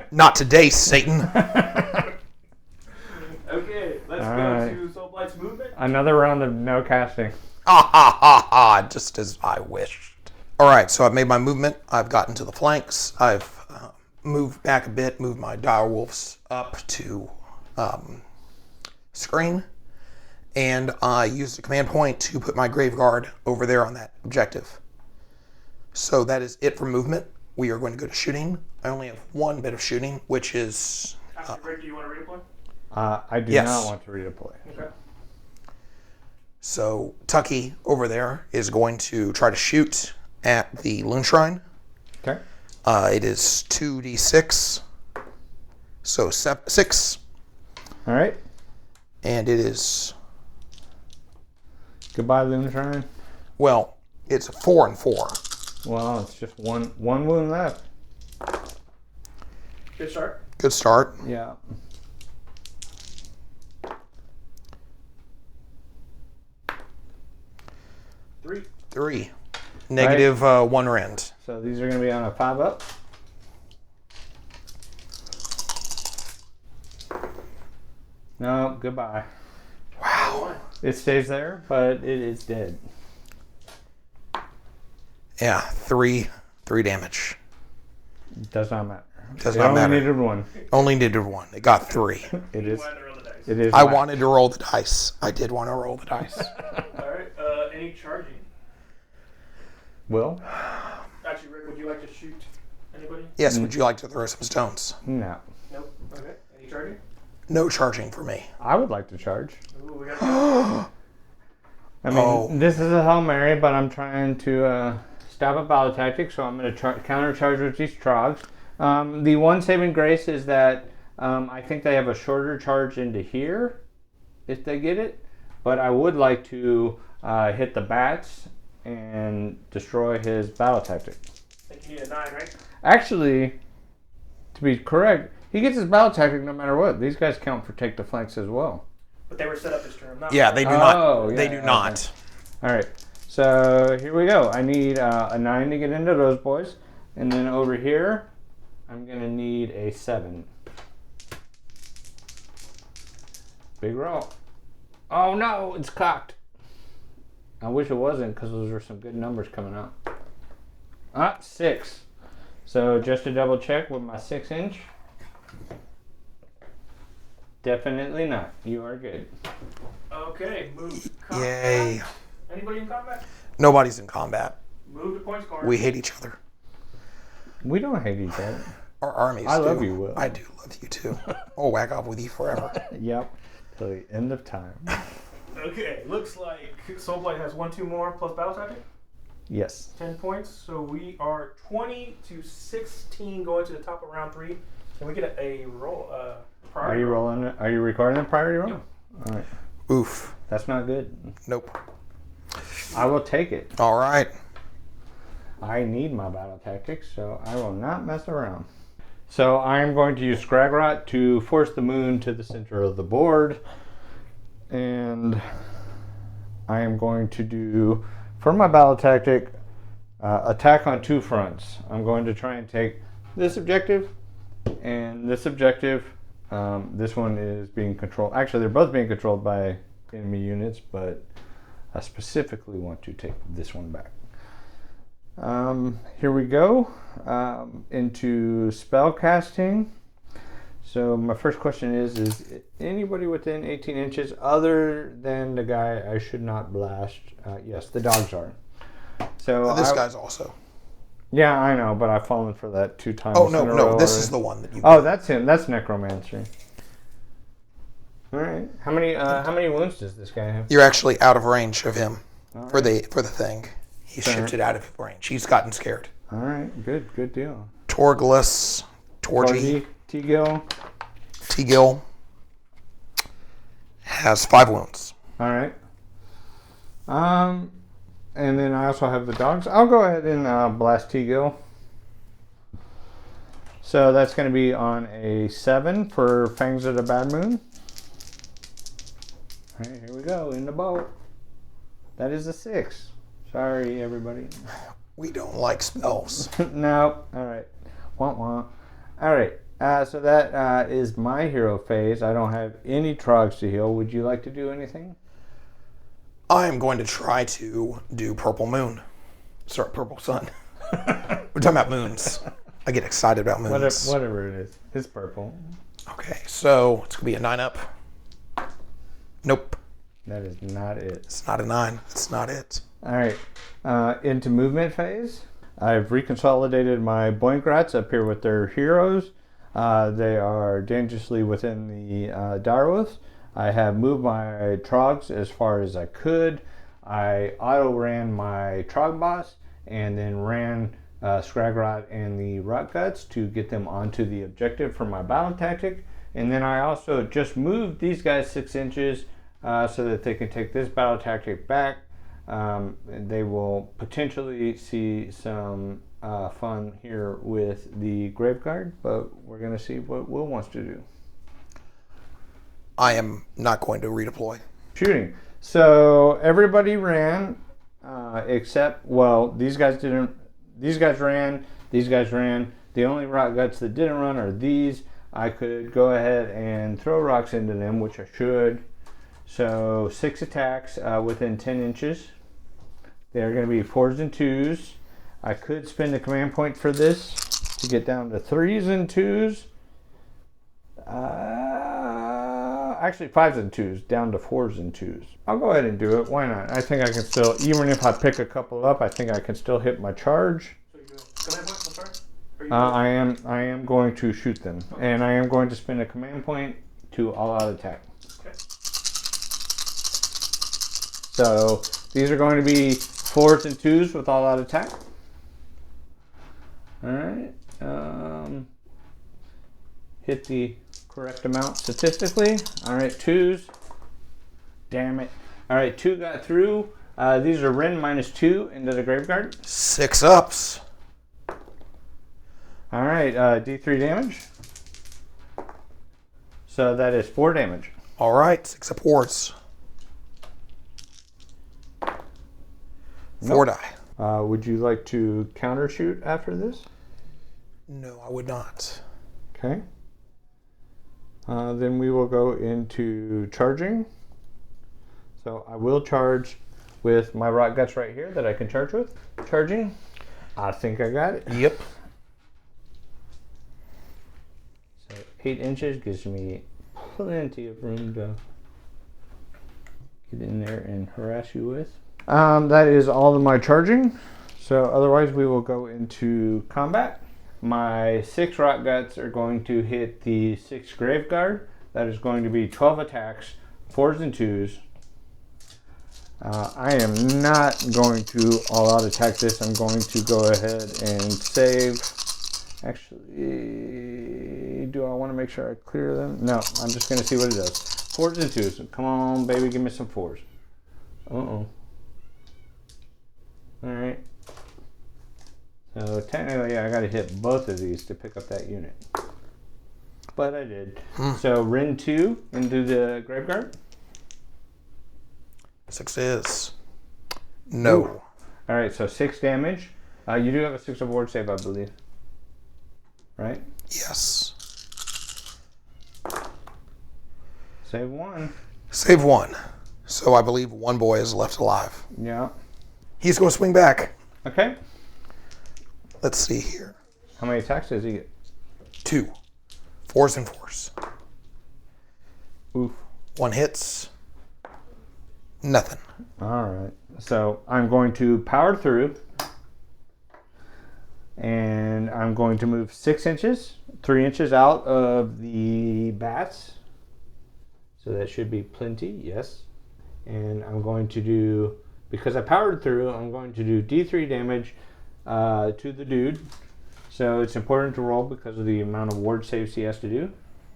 Not today, Satan. Okay, let's All go right. to Soulblight's movement. Another round of no casting. Ah, ha, ha, ha, just as I wished. All right, so I've made my movement. I've gotten to the flanks. I've moved back a bit, moved my direwolves up to screen, and I used a command point to put my Graveguard over there on that objective. So that is it for movement. We are going to go to shooting. I only have 1 bit of shooting, which is... After break, do you want to redeploy? I do Yes. not want to redeploy. Okay. So Tucky over there is going to try to shoot at the Loon Shrine. Okay. It is 2d6, so 6, All right. and it is, Goodbye, Loon Shrine. well, it's a 4 and 4. Well, it's just one wound left. Good start. Good start. Yeah. Three. 3. Negative 1 rend. So these are going to be on a 5 up. No, goodbye. Wow. It stays there, but it is dead. Yeah, 3 damage. Does not matter. Does It not only matter. needed 1. Only needed 1. It got 3. It is. You wanted to roll the dice. It is. I whack. wanted to roll the dice. I did want to roll the dice. All right. Any charging? Will? Actually, Rick, would you like to shoot anybody? Yes, would you like to throw some stones? No. Nope. Okay. Any charging? No charging for me. I would like to charge. Ooh, we got I mean, this is a Hail Mary, but I'm trying to stop a battle tactic, so I'm going to counter charge with these Trogs. The one saving grace is that I think they have a shorter charge into here if they get it, but I would like to hit the bats and destroy his battle tactic. I think you need a 9, right? Actually, to be correct, he gets his battle tactic no matter what. These guys count for take the flanks as well. But they were set up this turn. Not Yeah, they do not. They do not. All right, so here we go. I need a 9 to get into those boys. And then over here, I'm going to need a 7. Big roll. Oh no, it's cocked. I wish it wasn't because those are some good numbers coming out. 6. So just to double check with my 6-inch. Definitely not. You are good. Okay, move. Yay. Anybody in combat? Nobody's in combat. Move to point score. We hate each other. We don't hate each other. Our armies I do. love you, Will. I do love you too. I'll whack off with you forever. Yep. Till the end of time. Okay, looks like Soulblight has 1, 2 more plus battle tactic. Yes. 10 points. So we are 20 to 16 going to the top of round 3. Can we get a roll? Are you rolling? Are you recording a priority roll? Yeah. All right. Oof. That's not good. Nope. I will take it. All right. I need my battle tactics, so I will not mess around. So I am going to use Scragrot to force the moon to the center of the board. And I am going to do, for my battle tactic, attack on 2 fronts. I'm going to try and take this objective and this objective. This one is being controlled. Actually, they're both being controlled by enemy units, but I specifically want to take this one back. Here we go into spell casting. So my first question is anybody within 18 inches other than the guy I should not blast? Yes, the dogs are. So This guy's also. Yeah, I know, but I've fallen for that 2 times. Oh, no, in a no. row This already. is the one that you. Oh, that's him. That's Necromancer. All right. How many wounds does this guy have? You're actually out of range of him All for right. the thing. He Fair. shifted out of range. He's gotten scared. All right. Good deal. Torgless, Torgy, T-Gill. T-Gill has 5 wounds. All right. And then I also have the dogs. I'll go ahead and blast T-Gill. So that's going to be on a 7 for Fangs of the Bad Moon. All right, here we go in the boat. That is a 6. Sorry, everybody. We don't like spells. No. All right. Womp womp. All right. So that is my hero phase. I don't have any trogs to heal. Would you like to do anything? I'm going to try to do Purple Moon. Sorry, Purple Sun. We're talking about moons. I get excited about moons. Whatever it is. It's purple. Okay, so it's going to be a 9-up. Nope. That is not it. It's not a 9. It's not it. All right. Into movement phase. I've reconsolidated my Boinkrats up here with their heroes. They are dangerously within the Darwolves. I have moved my Trogs as far as I could. I auto-ran my Trog boss and then ran Scragrot and the Rot Guts to get them onto the objective for my battle tactic. And then I also just moved these guys 6 inches so that they can take this battle tactic back. They will potentially see some fun here with the Graveguard, but we're going to see what Will wants to do. I am not going to redeploy. Shooting. So everybody ran, except, well, these guys didn't. These guys ran. These guys ran. The only Rot Guts that didn't run are these. I could go ahead and throw rocks into them, which I should. So 6 attacks within 10 inches. They're going to be 4s and 2s. I could spend the command point for this to get down to 3s and 2s. Actually 5s and 2s down to 4s and 2s. I'll go ahead and do it. Why not? I think I can still, even if I pick a couple up, I think I can still hit my charge. So you're doing command points, I'm sorry? I am going to shoot them, and I am going to spend a command point to all out attack. Okay. So these are going to be 4s and 2s with all out attack. All right. Hit the correct amount statistically. All right, 2s. Damn it. All right, 2 got through. These are Ren -2 into the Graveguard. 6 ups. All right, D3 damage. So that is 4 damage. All right, 6 up hordes. 4 die. Would you like to counter shoot after this? No, I would not. Okay. Then we will go into charging. So I will charge with my Rock Guts right here that I can charge with. Charging. I think I got it. Yep. So 8 inches gives me plenty of room to get in there and harass you with. That is all of my charging. So otherwise we will go into combat. My 6 Rock Guts are going to hit the 6 Graveguard. That is going to be 12 attacks, 4s and 2s. I am not going to all out attack this. I'm going to go ahead and save. Actually, do I want to make sure I clear them? No, I'm just going to see what it does. 4s and 2s. Come on, baby, give me some 4s. Uh-oh. Alright. So technically I got to hit both of these to pick up that unit. But I did. So Ren 2 into the Graveguard. 6 is. No. Ooh. Alright, so 6 damage. You do have a 6 of ward save, I believe. Right? Yes. Save 1. Save 1. So I believe 1 boy is left alive. Yeah. He's going to swing back. Okay. Let's see here. How many attacks does he get? 2. 4s and 4s. Oof. 1 hits. Nothing. Alright. So I'm going to power through. And I'm going to move 6 inches, 3 inches out of the bats. So that should be plenty, yes. And I'm going to do, because I powered through, I'm going to do D3 damage to the dude. So it's important to roll because of the amount of ward saves he has to do.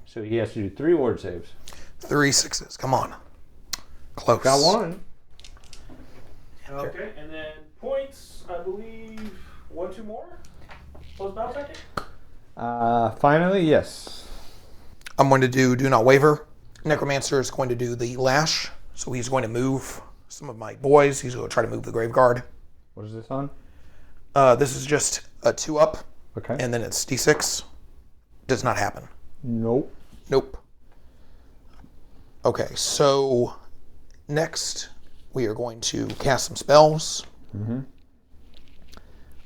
So he has to do 3 ward saves. 3 6s. Come on. Close. Got 1. Okay, and then points, I believe 1, 2 more? Close battle tactic? Finally, yes. I'm going to do Not Waver. Necromancer is going to do the Lash. So he's going to move some of my boys. He's going to try to move the Graveguard. What is this on? This is just a 2 up. Okay. And then it's D6. Does not happen. Nope. Nope. Okay, so next we are going to cast some spells. Mm-hmm.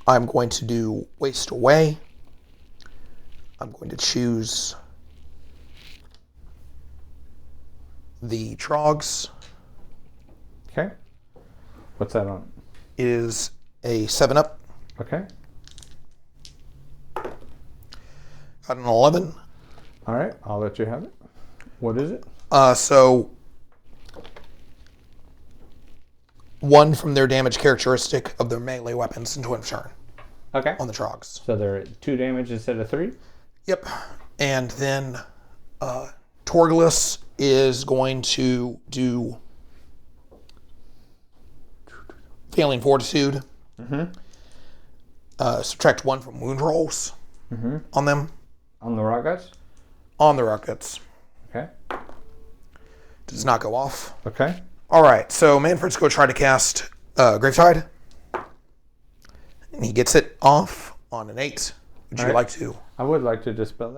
I'm going to do Waste Away. I'm going to choose the Trogs. Okay. What's that on? It is a 7-up. Okay. Got an 11. All right, I'll let you have it. What is it? So 1 from their damage characteristic of their melee weapons into a turn Okay. on the Trogs. So they're at 2 damage instead of 3? Yep. And then Torglus is going to do Failing Fortitude. Mm-hmm. Subtract 1 from wound rolls on them. On the Rock Guts? On the Rockets. Okay. Does not go off. Okay. All right, so Manfred's going to try to cast Gravetide. And he gets it off on an 8. Would you like to? I would like to dispel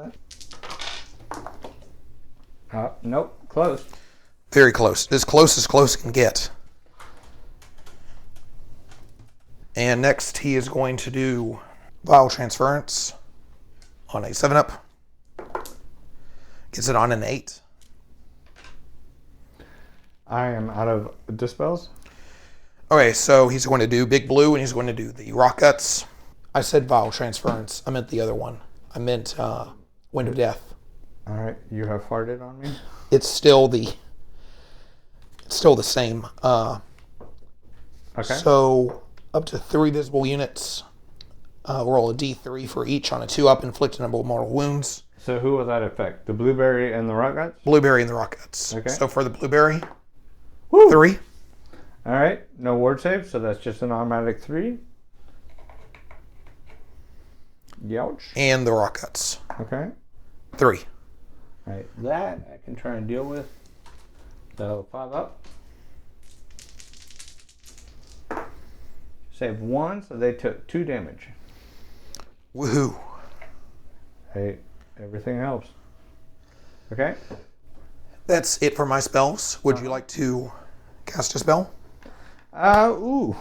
that. Nope. Close. Very close. As close can get. And next he is going to do Vial Transference on a 7-up. Gets it on an 8. I am out of dispels. Okay, so he's going to do Big Blue and he's going to do the Rock Guts. I said Vial Transference. I meant the other one. I meant Wind of Death. All right, you have farted on me. It's still the same. Okay. So up to 3 visible units. Roll a d3 for each on a 2-up, inflict a number of mortal wounds. So who will that affect? The blueberry and the rock guts? Blueberry and the rock guts. Okay. So for the blueberry, Woo! 3. All right, no ward save, so that's just an automatic 3. Youch. And the rock guts, Okay. 3. All right, that I can try and deal with. So 5 up. Save 1, so they took 2 damage. Woohoo! Hey, everything helps. Okay. That's it for my spells. Would you like to cast a spell? No,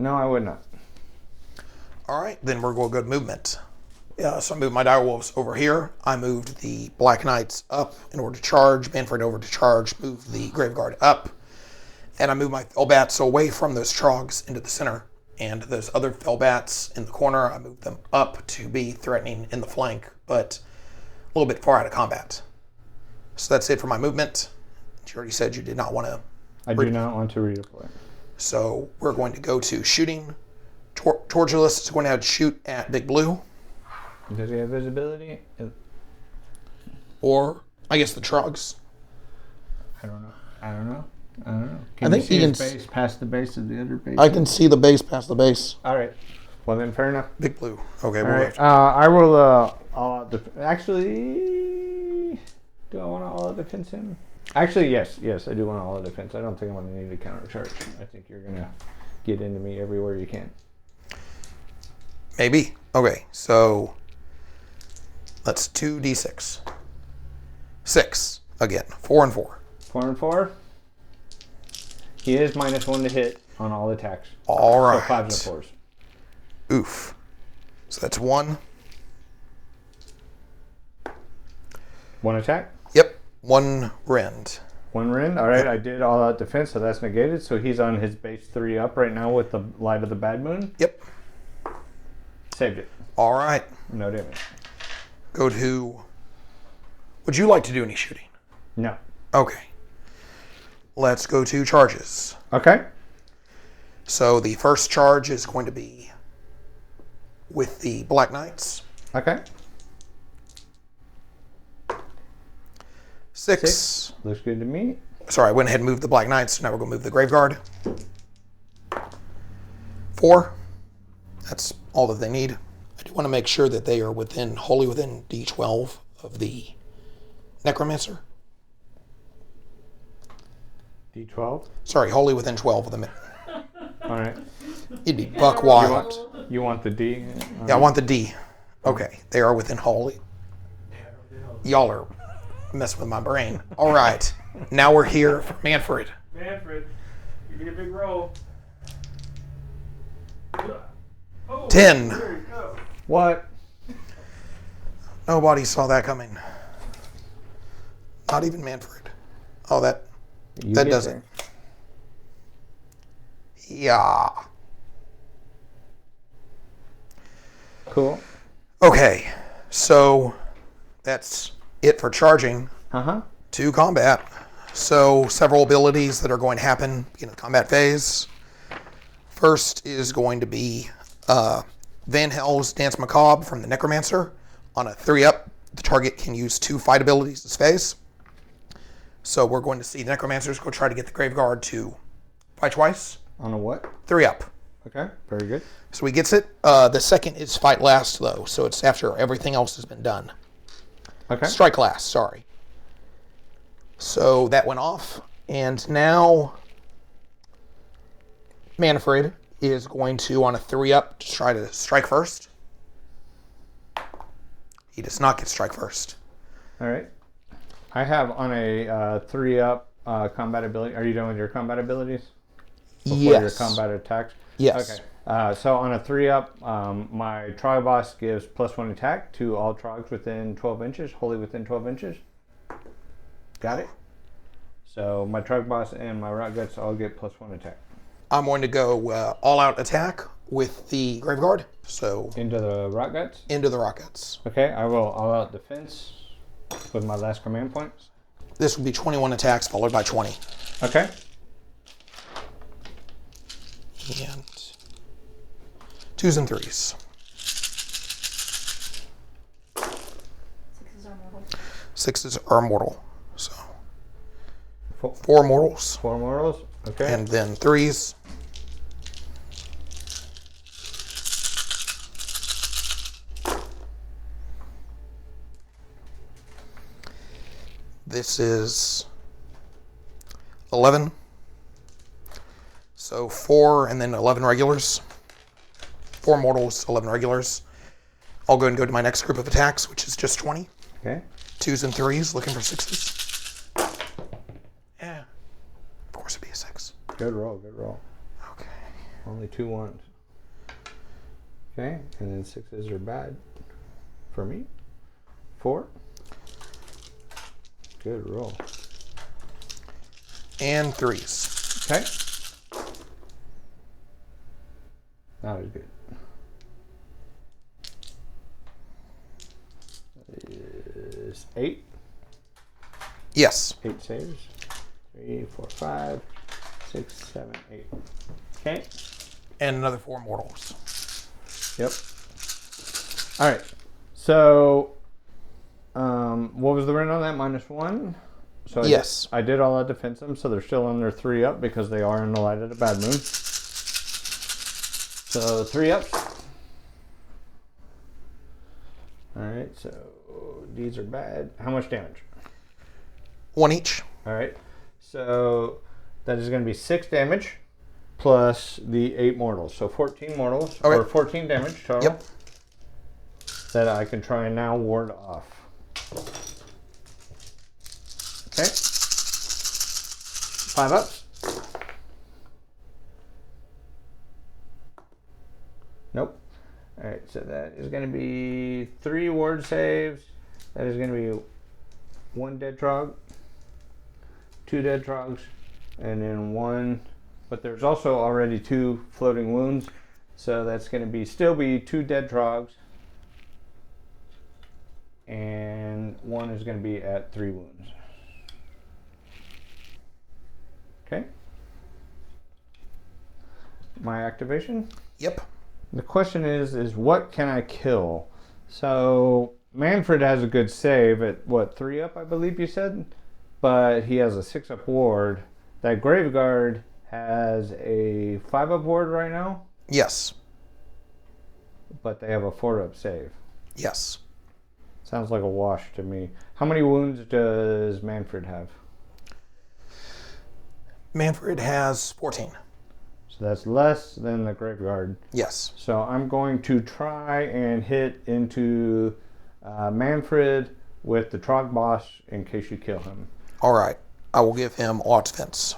I would not. All right, then we're going to go to movement. So I moved my direwolves over here. I moved the Black Knights up in order to charge. Manfred over to charge. Moved the Graveguard up. And I moved my Fellbats away from those Trogs into the center. And those other Fellbats in the corner, I moved them up to be threatening in the flank, but a little bit far out of combat. So that's it for my movement. You already said you did not want to. I do not want to redeploy. So we're going to go to shooting. Tortulus is going to have to shoot at Big Blue. Does he have visibility? Or, I guess, the Trogs. I don't know. I think you see he his can base past the base of the other base? I can see the base past the base. All right. Well, then, fair enough. Big Blue. Okay, All we'll right. go. I will. Actually, do I want to all-out defense him? Actually, yes, I do want to all-out defense. I don't think I'm going to need a counter charge. I think you're going to get into me everywhere you can. Maybe. Okay, so let's 2d6. 6 again. 4 and 4. 4 and 4. He is -1 to hit on all attacks. All right. So 5s and 4s. Oof. So that's 1. 1 attack. Yep. 1 rend. 1 rend. All right, I did all out defense, so that's negated. So he's on his base 3 up right now with the Light of the Bad Moon. Yep. Saved it. All right. No damage. Go to. Would you like to do any shooting? No. Okay. Let's go to charges. Okay. So the first charge is going to be with the Black Knights. Okay. 6. Looks good to me. Sorry, I went ahead and moved the Black Knights. Now we're going to move the Graveguard. 4. That's all that they need. I do want to make sure that they are wholly within D12 of the Necromancer. D12. Sorry, wholly within 12 of them. All right. It'd be buck wild. You want the D? Yeah, I want the D. Okay, they are within wholly. Y'all are messing with my brain. All right, now we're here for Manfred. Manfred, you get a big roll. Oh, 10. There you go. What? Nobody saw that coming. Not even Manfred. Oh, that does it. Yeah. Cool. Okay, so that's it for charging Uh-huh. to combat. So several abilities that are going to happen in the combat phase. First is going to be Van Hel's Dance Macabre from the Necromancer. On a 3-up, the target can use 2 fight abilities this phase. So we're going to see the Necromancers go try to get the Graveguard to fight twice. On a what? 3-up. Okay, very good. So he gets it. The second is fight last, though. So it's after everything else has been done. Okay. Strike last, sorry. So that went off. And now Manfred is going to, on a 3-up, to try to strike first. He does not get strike first. All right. I have on a 3-up combat ability. Are you done with your combat abilities? Before Yes. your combat attacks? Yes. Okay. So on a 3-up, my Trog boss gives +1 attack to all Trogs within 12 inches, wholly within 12 inches. Got it? So my Trog boss and my Rot Guts all get +1 attack. I'm going to go all-out attack with the Graveguard. So Into the rock guts? into the rockets. Okay, I will all out defense with my last command points. This will be 21 attacks followed by 20. Okay. And 2s and 3s. 6s are mortal. 6s are mortal. So Four, 4 mortals. 4 mortals. Okay. And then 3s. This is 11. So 4 and then 11 regulars. 4 mortals, 11 regulars. I'll go and go to my next group of attacks, which is just 20. Okay. 2s and 3s, looking for 6s. Yeah. Of course it'd be a 6. Good roll, good roll. Okay. Only 2 ones. Okay, and then 6s are bad for me. 4. Good roll. And 3s. Okay. That was good. That is 8. Yes. 8 saves. 3, 4, 5, 6, 7, 8. Okay. And another 4 mortals. Yep. All right. So, what was the rent on that? -1. So Yes. I did all that defense them, so they're still under 3 up because they are in the light of the bad moon. So 3 up. All right. So these are bad. How much damage? 1 each. All right. So that is going to be 6 damage plus the 8 mortals. So 14 mortals Okay. or 14 damage total. Yep. That I can try and now ward off. Okay. 5 ups. Nope. All right. So that is going to be 3 ward saves. That is going to be 1 dead trog, 2 dead trogs, and then 1. But there's also already 2 floating wounds, so that's going to still be 2 dead trogs, and 1 is going to be at 3 wounds. Okay. My activation. Yep. The question is what can I kill? So Manfred has a good save at what, 3 up, I believe you said, but he has a 6 up ward. That Graveguard has a 5 up ward right now, Yes. but they have a 4 up save. Yes. Sounds like a wash to me. How many wounds does Manfred have? Manfred has 14. So that's less than the Graveguard. Yes. So I'm going to try and hit into Manfred with the Trog Boss in case you kill him. All right. I will give him all defense.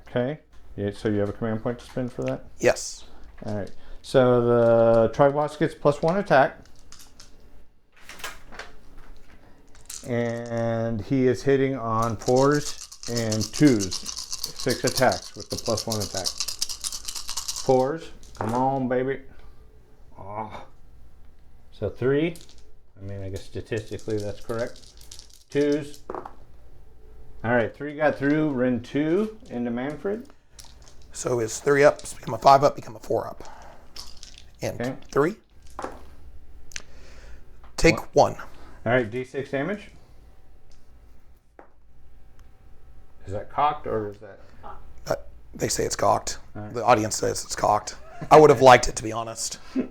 Okay. Yeah, so you have a command point to spend for that? Yes. All right. So the Trog Boss gets +1 attack. And he is hitting on 4s and 2s. 6 attacks with the +1 attack. 4s. Come on, baby. Oh. So 3. I mean, I guess statistically that's correct. 2s. All right, 3 got through. Ren 2 into Manfred. So his 3 ups become a 5 up, become a 4 up. And Okay. 3. Take 1. All right, D6 damage. Is that cocked or is that? They say it's cocked. right. The audience says it's cocked. I would have liked it, to be honest. 4.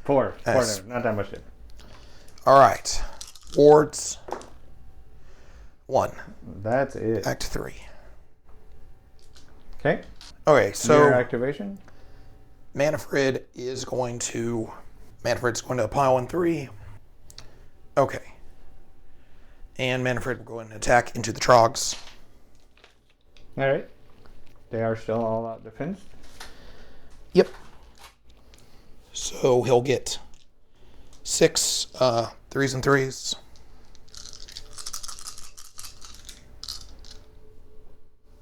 4 Yes. damage, not that much damage. All right. Wards. 1. That's it. Act 3. Okay. Okay, Your so activation. Manfred's going to pile in 3. Okay. And Manfred will go and attack into the Trogs. All right. They are still all out defense. Yep. So he'll get 6 3s and 3s.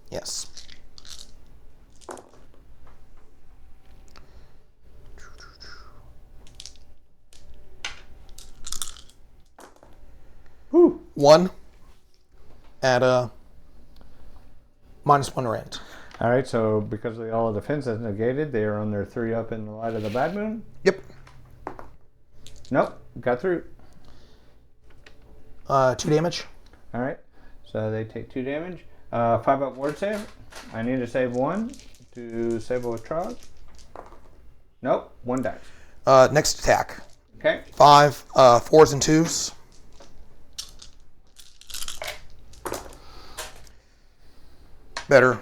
Yes. 1 at a -1 rent. All right, so because of all the defense is negated, they are on their 3 up in the light of the bad moon. Yep. Nope, got through. 2 damage. All right, so they take 2 damage. 5 up ward save. I need to save 1 to save with Trog. Nope, 1 dies. Next attack. Okay. 5 4s and 2s. Better.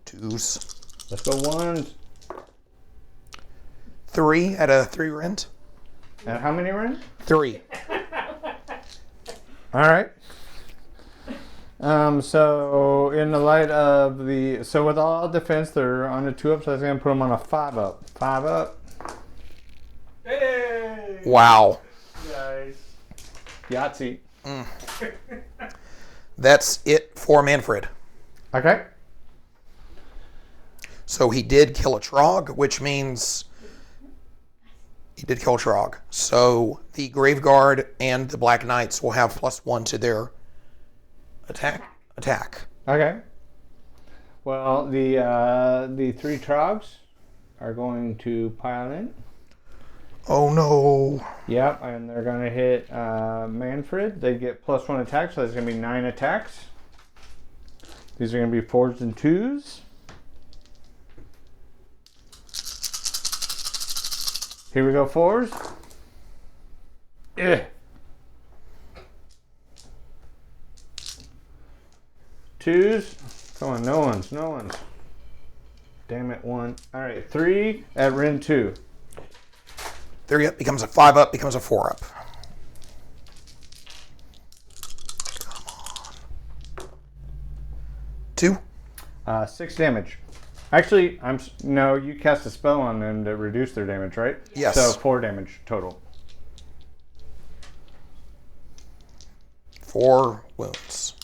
2s. Let's go 1s. 3 at a 3 rent. And how many run? 3. All right. So in the light of so with all defense, they're on a 2 up, so I was gonna put them on a 5 up. 5 up. Hey! Wow. Nice. Yahtzee. That's it for Manfred. Okay. So he did kill a Trog, which means he did kill a Trog. So the Graveguard and the Black Knights will have +1 to their attack. Okay. Well, the 3 Trogs are going to pile in. Oh no. Yep, and they're going to hit Manfred. They get +1 attack, so there's going to be 9 attacks. These are going to be 4s and 2s. Here we go, 4s. Eh. 2s. Come on, no ones, no ones. Damn it, 1. All right, 3 at Ren 2. 3 up becomes a 5 up, becomes a 4 up. Come on. 2. 6 damage. Actually, no. You cast a spell on them to reduce their damage, right? Yes. So 4 damage total. 4 wounds.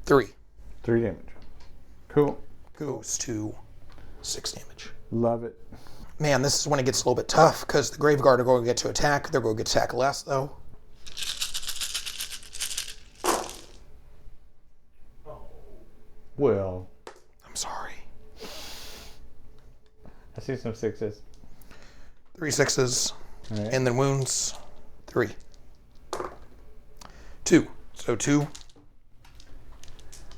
3 3 damage. Cool. goes to 6 damage. Love it. Man, this is when it gets a little bit tough because the Graveguard are going to get to attack. They're going to get to attack less, though. Well, I'm sorry. I see some 6s. 3 6s. All right. And then wounds. 3. 2. So 2.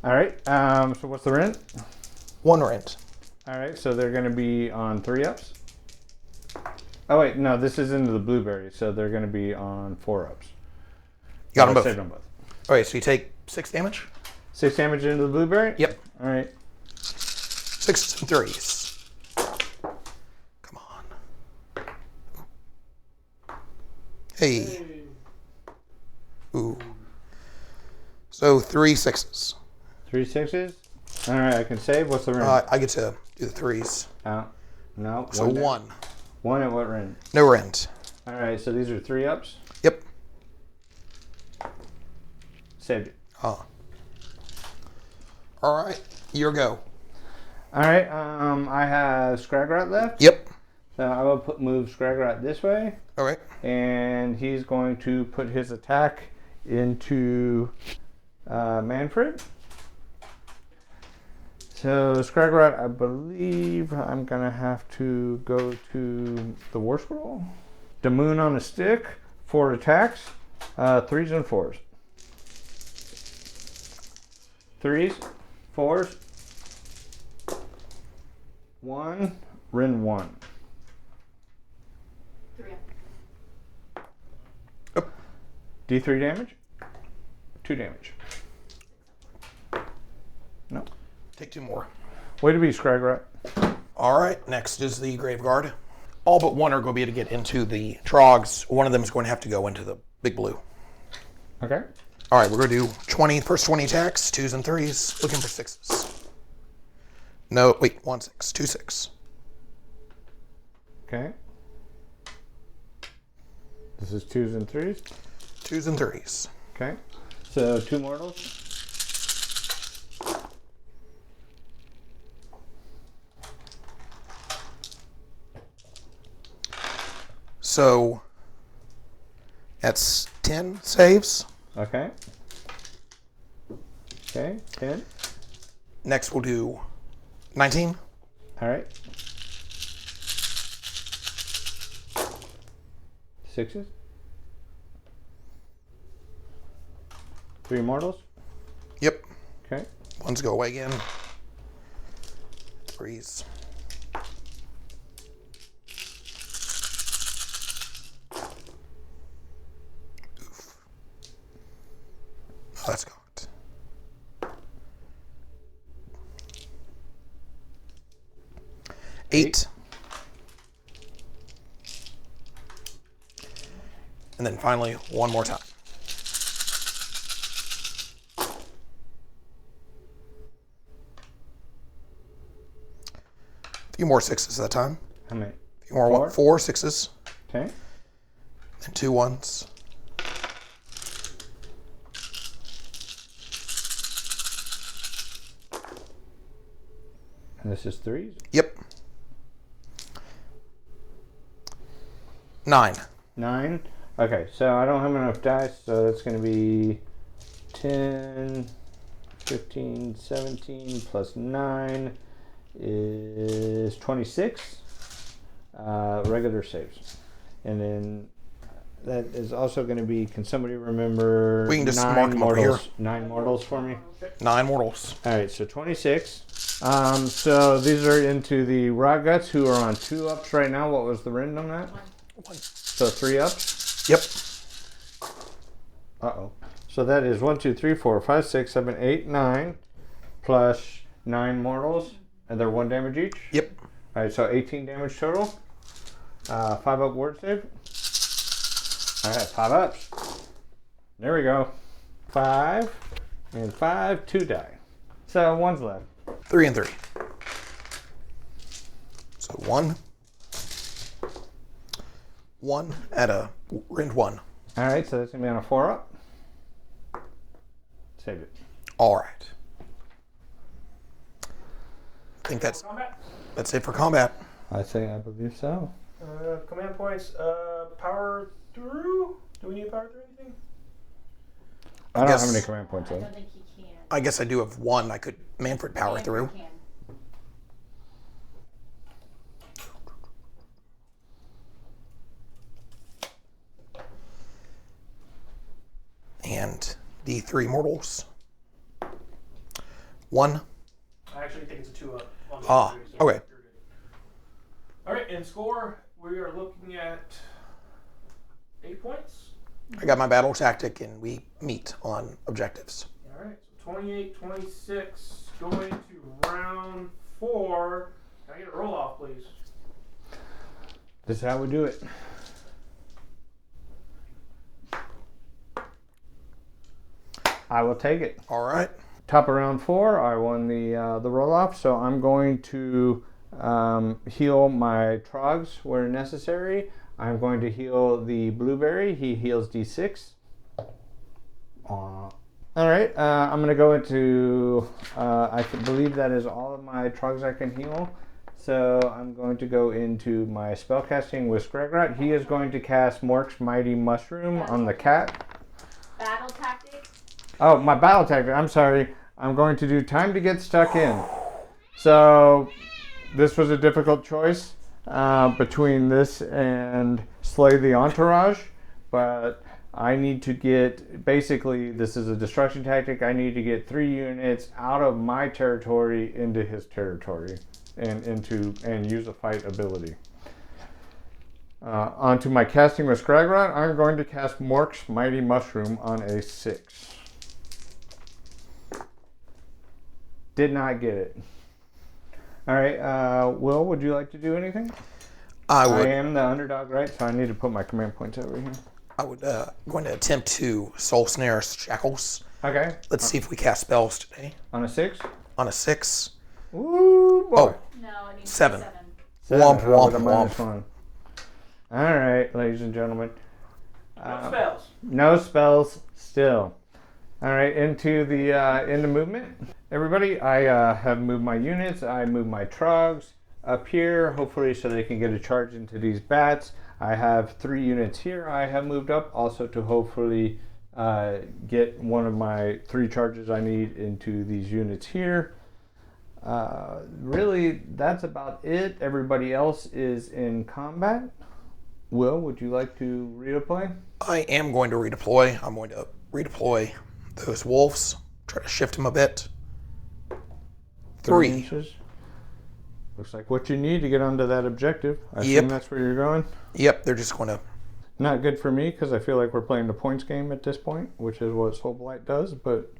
All right. So what's the rent? 1 rent. All right. So they're going to be on 3 ups. Oh wait, no. This is into the blueberry, so they're going to be on 4 ups. You got them both. Saved them both. Okay, so you take 6 damage? 6 damage into the blueberry. Yep. All right. 6s and 3s. Come on. Hey. Ooh. So 3 6s. 3 6s. All right. I can save. What's the rent? I get to do the 3s. No. So 1. 1 at what rent? No rent. All right. So these are 3 ups. Yep. Saved it. All right. Your go. All right. I have Scragrat left. Yep. So I will move Scragrat this way, All right. and he's going to put his attack into Manfred. So Scragrat, I believe I'm gonna have to go to the War Scroll. The Moon on a Stick, 4 attacks, 3s and 4s. 3s, 4s, 1, Rin 1. 3 Up. D3 damage, 2 damage. No. Take 2 more. Way to be, Scragrat. All right. Next is the Graveguard. All but 1 are going to be able to get into the Trogs. One of them is going to have to go into the Big Blue. Okay. All right. We're going to do first 20 attacks, 2s and 3s, looking for 6s. No, wait, 1 6, 2 6. Okay. This is 2s and 3s. 2s and 3s. Okay. So 2 mortals. So That's 10 saves. Okay. Okay, 10. Next we'll do 19. All right. 6s. 3 mortals. Yep. Okay. 1s go away again. 3s. Oof. Oh, that's cocked. Eight. And then finally, one more time. A few more 6s that time. How many? A few more 4 6s. Okay. And 2 1s. And this is 3s? Yep. 9. 9. Okay, so I don't have enough dice, so that's going to be 10, 15, 17 plus 9 is 26 regular saves. And then that is also going to be, can somebody remember We can just 9 mark them over mortals, here. 9 mortals for me? 9 mortals. All right, so 26. So these are into the raw guts who are on 2 ups right now. What was the rend on that? 1. So 3 ups. Yep. Uh-oh. So that is 1, 2, 3, 4, 5, 6, 7, 8, 9 plus 9 mortals, and they're 1 damage each. Yep. All right, so 18 damage total. 5 up ward save. All right, 5 ups. There we go. 5 and 5, 2 die. So 1's left. 3 and 3. So 1. 1 at a rend 1. All right, so that's gonna be on a 4 up. Save it. All right. I think that's it for combat. I believe so. Command points. Power through. Do we need to power through anything? I don't guess- have any command points I though. don't think he can. I guess I do have 1. I could Manfred power Manfred through. can. And the 3 mortals. 1. I actually think it's a 2 up. On the Ah, three, so okay. you're good. All right, in score, we are looking at 8 points. I got my battle tactic and we meet on objectives. All right, so 28, 26, going to round 4. Can I get a roll off, please? This is how we do it. I will take it. All right. Top of round 4, I won the roll off, so I'm going to heal my trogs where necessary. I'm going to heal the blueberry. He heals D6. All right, I'm going to go into. I believe that is all of my trogs I can heal. So I'm going to go into my spellcasting with Skregrat. He is going to cast Mork's Mighty Mushroom on the cat. Battle tactic. Oh, my battle tactic. I'm sorry. I'm going to do Time to Get Stuck In. So this was a difficult choice between this and Slay the Entourage, but I need to get, basically this is a destruction tactic. I need to get 3 units out of my territory into his territory and use a fight ability. Onto my casting with Skregrat, I'm going to cast Mork's Mighty Mushroom on a 6. Did not get it. All right, Will, would you like to do anything? I would. I am the underdog, right? So I need to put my command points over here. I would going to attempt to Soul Snare Shackles. Okay. Let's see if we cast spells today. On a 6? On a 6. Woo, boy. Oh, No, it needs 7. to be 7. Womp, Oh, with womp, a minus womp. 1. All right, ladies and gentlemen. No spells. No spells still. All right, into movement. Everybody, I have moved my units. I moved my trogs up here, hopefully so they can get a charge into these bats. I have 3 units here I have moved up also to hopefully get one of my 3 charges I need into these units here. Really, that's about it. Everybody else is in combat. Will, would you like to redeploy? I am going to redeploy. I'm going to redeploy those wolves. Try to shift them a bit. 3 inches. Looks like what you need to get onto that objective. I Yep. assume that's where you're going. Yep, they're just going to... Not good for me because I feel like we're playing the points game at this point, which is what Soulblight does, but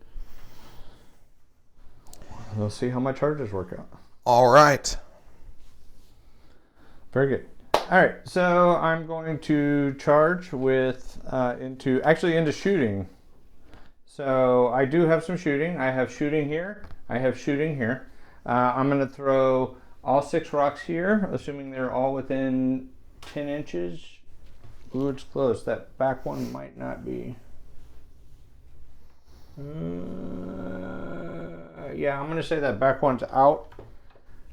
we'll see how my charges work out. All right. Very good. All right, so I'm going to charge with into shooting. So I do have some shooting. I have shooting here. I have shooting here. I'm going to throw all 6 rocks here, assuming they're all within 10 inches. Ooh, it's close. That back one might not be. Yeah, I'm going to say that back one's out.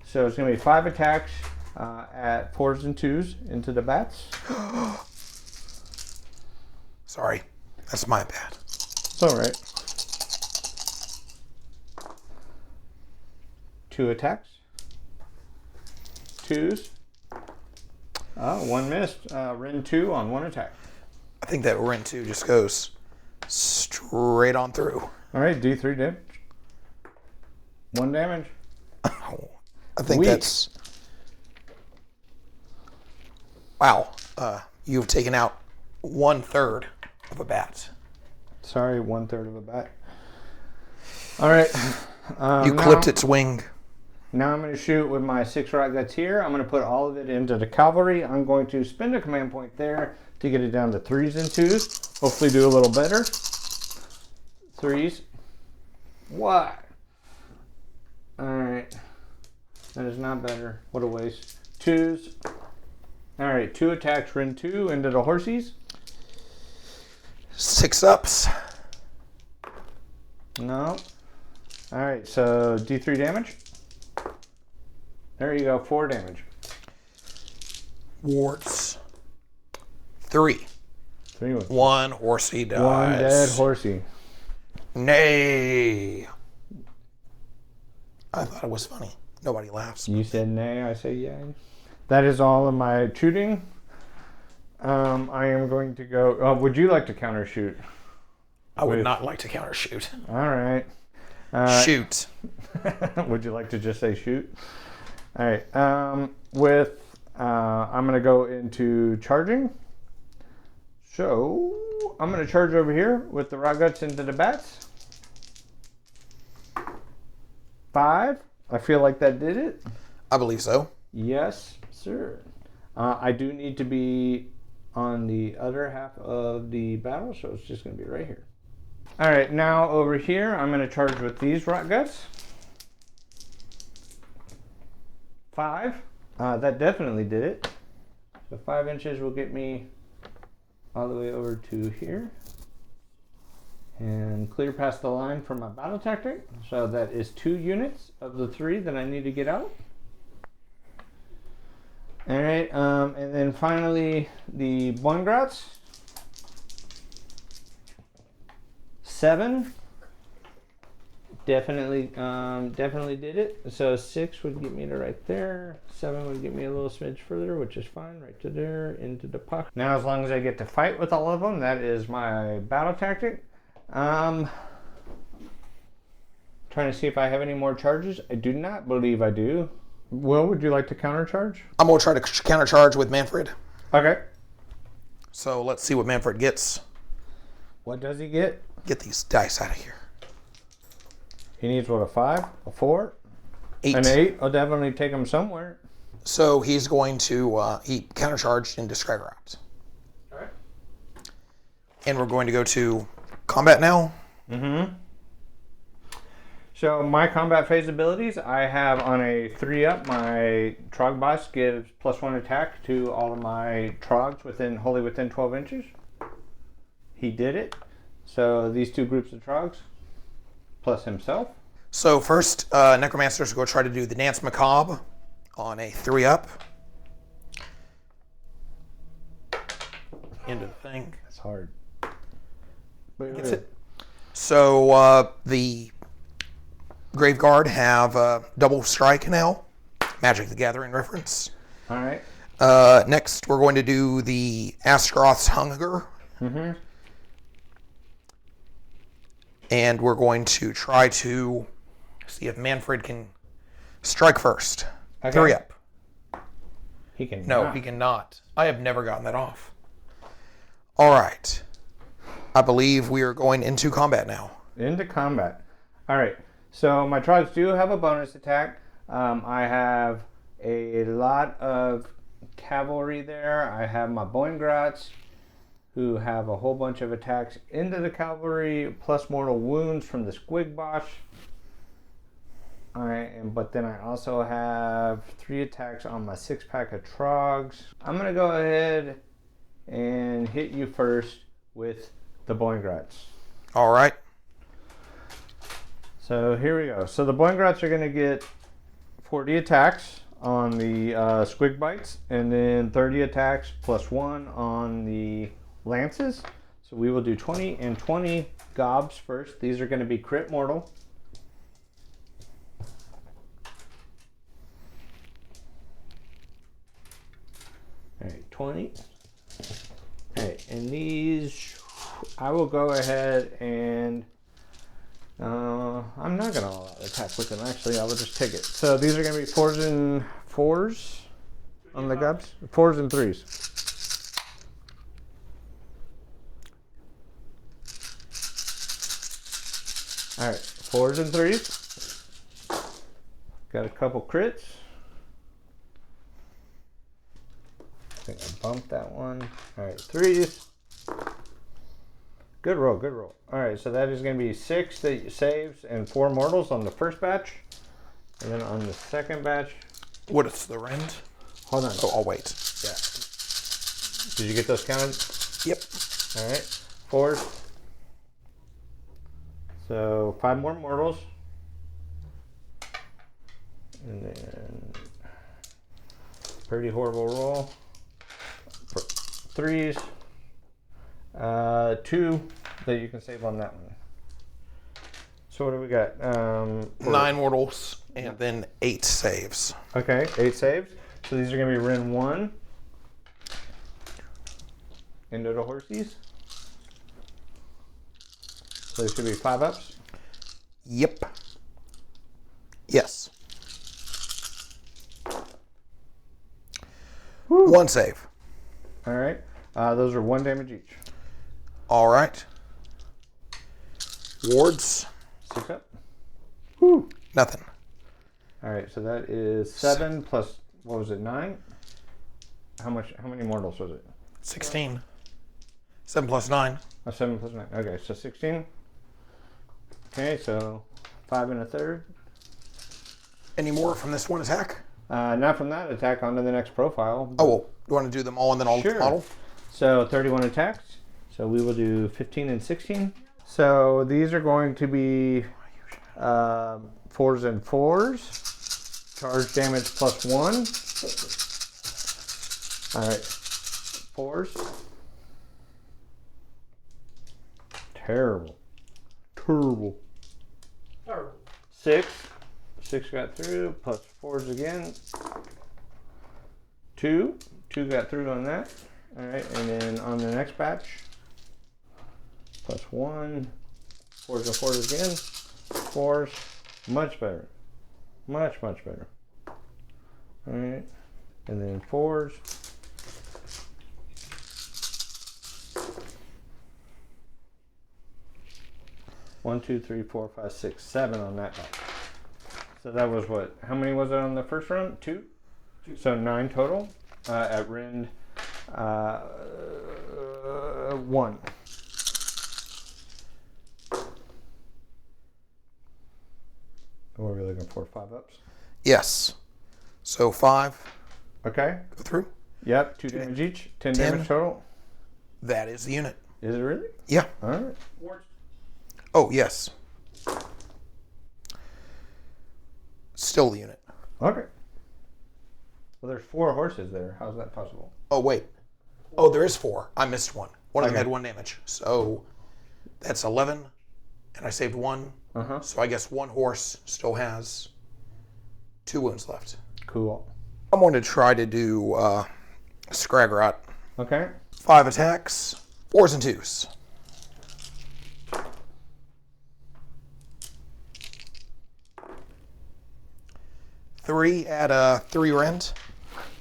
So it's going to be 5 attacks at 4s and 2s into the bats. Sorry, that's my bad. It's all right. 2 attacks. 2s. Oh, 1 missed. Ren 2 on 1 attack. I think that Ren 2 just goes straight on through. All right, D3 damage. 1 damage. Oh, I think Weak. that's... Wow. You've taken out 1/3 of a bat. Sorry, 1/3 of a bat. All right. You clipped its wing. Now I'm going to shoot with my 6 rock that's here. I'm going to put all of it into the cavalry. I'm going to spend a command point there to get it down to 3s and 2s. Hopefully do a little better. 3s. What? Alright. That is not better. What a waste. 2s. Alright, 2 attacks, Ren 2 into the horsies. 6 ups. No. Alright, so D3 damage. There you go, 4 damage. Warts. 3. 3 with 1 horsey dies. 1 dead horsey. Nay. I thought it was funny. Nobody laughs. You said nay, I say yay. That is all of my shooting. I am going to go... would you like to counter shoot? I would not like to counter shoot. All right. Shoot. Would you like to just say shoot? All right. I'm going to go into charging. So I'm going to charge over here with the rock guts into the bats. 5. I feel like that did it. I believe so. Yes, sir. I do need to be on the other half of the battle, so it's just going to be right here. All right, now over here, I'm going to charge with these rock guts. 5. That definitely did it. So 5 inches will get me all the way over to here. And clear past the line for my battle tactic. So that is 2 units of the 3 that I need to get out. All right, and then finally the Bongrats. 7. Definitely did it. So 6 would get me to right there. 7 would get me a little smidge further, which is fine. Right to there, into the pocket. Now, as long as I get to fight with all of them, that is my battle tactic. Trying to see if I have any more charges. I do not believe I do. Will, would you like to countercharge? I'm going to try to countercharge with Manfred. Okay. So let's see what Manfred gets. What does he get? Get these dice out of here. He needs what, a 5, a 4, 8. an 8. I'll definitely take him somewhere. So he's going to, he countercharged into Scrag Wrapped. All right. And we're going to go to combat now. Mm-hmm. So my combat phase abilities, I have on a 3-up, my Trog boss gives +1 attack to all of my Trogs wholly within 12 inches. He did it. So these 2 groups of Trogs, plus himself. So first, Necromancer's going to try to do the Dance Macabre on a 3-up. into the thing. It's hard. But Gets it. So the Graveguard have double strike now. Magic the Gathering reference. All right. Next, we're going to do the Astaroth's Hunger. Mm-hmm. And we're going to try to see if Manfred can strike first. Okay. 3 up. He can. No, he cannot. I have never gotten that off. All right. I believe we are going into combat now. Into combat. All right. So my Trogs do have a bonus attack. I have a lot of cavalry there. I have my Boingrats, who have a whole bunch of attacks into the cavalry, plus mortal wounds from the Squigbosh. Alright, but then I also have 3 attacks on my 6-pack of Trogs. I'm going to go ahead and hit you first with the Boingrats. All right. So here we go. So the Boingrats are going to get 40 attacks on the Squigbites, and then 30 attacks plus 1 on the Lances. So we will do 20 and 20 gobs first. These are going to be crit mortal. All right, 20. All right, and these, I will go ahead and I'm not going to attack with them, actually. I will just take it. So these are going to be 4s and 4s on the gobs. 4s and 3s. All right, 4s and 3s. Got a couple crits. I think I bumped that one. All right, 3s. Good roll, good roll. All right, so that is going to be 6 that saves and 4 mortals on the first batch. And then on the second batch. What is the rend? Hold on. Oh, I'll wait. Yeah. Did you get those counted? Yep. All right, 4s. So 5 more mortals. And then pretty horrible roll. 3s. 2 that you can save on that one. So what do we got? 9 mortals and then 8 saves. Okay, 8 saves. So these are going to be Ren 1 into the horsies. So they should be 5 ups. Yep. Yes. Woo. 1 save. All right. Those are 1 damage each. All right. Wards. 6 up. Woo. Nothing. All right. So that is 7 plus, what was it, 9? How many mortals was it? 16. 7 plus 9. Oh, 7 plus 9. Okay, so 16. Okay, so 5 and a third. Any more from this one attack? Not from that attack, onto the next profile. Oh, well, you want to do them all and then I'll Sure. model? So 31 attacks. So we will do 15 and 16. So these are going to be 4s and 4s. Charge damage plus 1. All right. 4s. Terrible. Terrible. 6. 6 got through, plus 4s again. 2. 2 got through on that. All right, and then on the next batch, plus 1. 4s and 4s again. 4s. Much better. Much better. All right, and then 4s. 1, 2, 3, 4, 5, 6, 7 on that batch. So that was what? How many was it on the first round? 2? So 9 total at Rend 1. What are we looking for? 5 ups? Yes. So 5. Okay. Go through. Yep. 2 damage each. 10 damage total. That is the unit. Is it really? Yeah. All right. Oh, yes. Still the unit. Okay. Well, there's 4 horses there. How's that possible? Oh, wait. Oh, there is 4. I missed one. One of them Okay. had 1 damage. So that's 11, and I saved 1. So I guess 1 horse still has 2 wounds left. Cool. I'm going to try to do Scragrot. Okay. 5 attacks, 4s and 2s. 3 at 3 rend.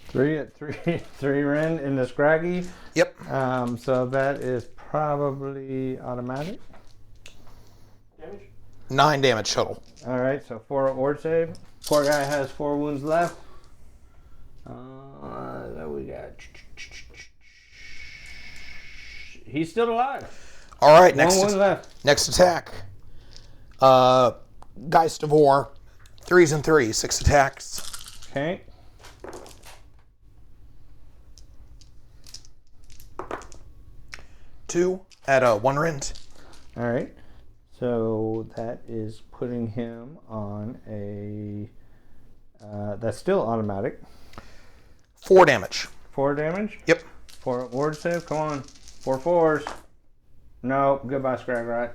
3 at 3 Ren in the Scraggy. Yep. So that is probably automatic. Damage? 9 damage total. All right, so 4 ward save. Poor guy has 4 wounds left. Then we got. He's still alive. All right, 1 wound left. next attack. Geist of War, 3s and 3s, 6 attacks. Okay. 2 at 1 rend. All right. So that is putting him on a. That's still automatic. 4 damage. 4 damage. Yep. 4 ward save. Come on. 4 4s. No. Goodbye, Scragrot.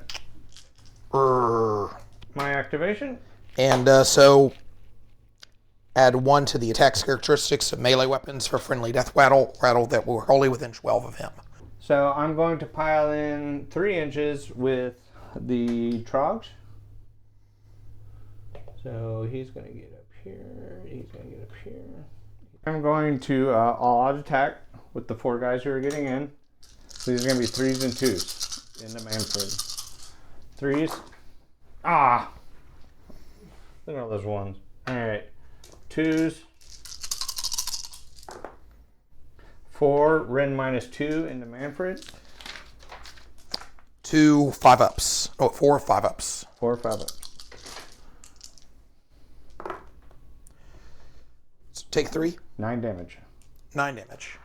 My activation. And so add 1 to the attack's characteristics of melee weapons for friendly death rattle that were wholly within 12 of him. So I'm going to pile in 3 inches with the Trogs. So he's going to get up here. He's going to get up here. I'm going to all out attack with the 4 guys who are getting in. So these are going to be 3s and 2s in the Manfred. 3s. Ah! Look at all those 1s. Alright. 2s. 4 Ren -2 into Manfred. 2 5-ups. Oh, 4 5-ups. 4 5-ups. So take 3. 9 damage. 9 damage.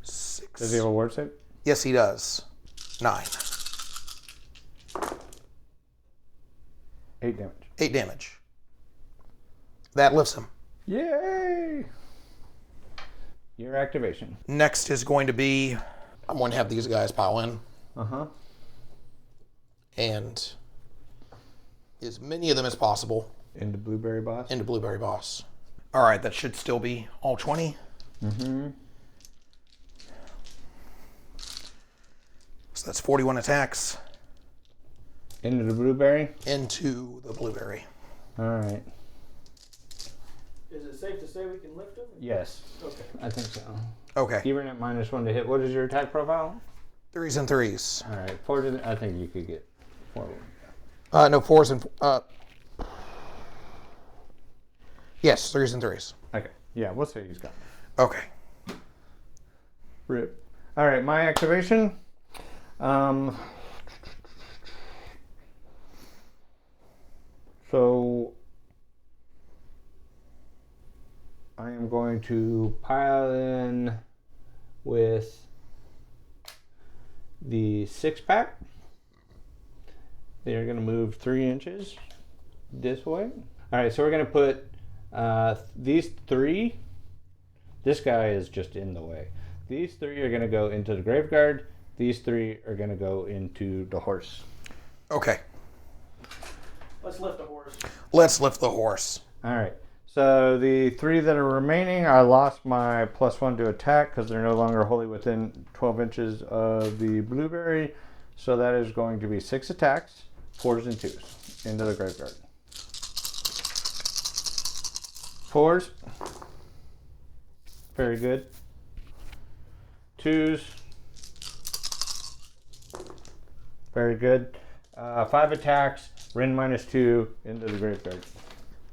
6. Does he have a ward save? Yes, he does. 9. 8 damage. 8 damage. That lifts him. Yay! Your activation. Next is going to be, I'm going to have these guys pile in. Uh-huh. And as many of them as possible Into Blueberry Boss. into Blueberry Boss. All right, that should still be all 20. Mm-hmm. So that's 41 attacks Into the Blueberry. into the Blueberry. All right. Is it safe to say we can lift him? Yes. Okay. I think so. Okay. Even at -1 to hit. What is your attack profile? 3s and 3s. All right. 4 to I think you could get 4. No, 4s and... yes, 3s and 3s. Okay. Yeah, we'll say he's got it. Okay. Rip. All right, my activation. So I am going to pile in with the 6-pack. They're going to move 3 inches this way. All right, so we're going to put these 3. This guy is just in the way. These 3 are going to go into the Graveguard. These 3 are going to go into the horse. Okay. Let's lift the horse. Let's lift the horse. All right. So the 3 that are remaining, I lost my +1 to attack because they're no longer wholly within 12 inches of the Blueberry. So that is going to be 6 attacks, 4s and 2s into the Graveguard. 4s. Very good. 2s. Very good. 5 attacks, Ren -2 into the Graveguard.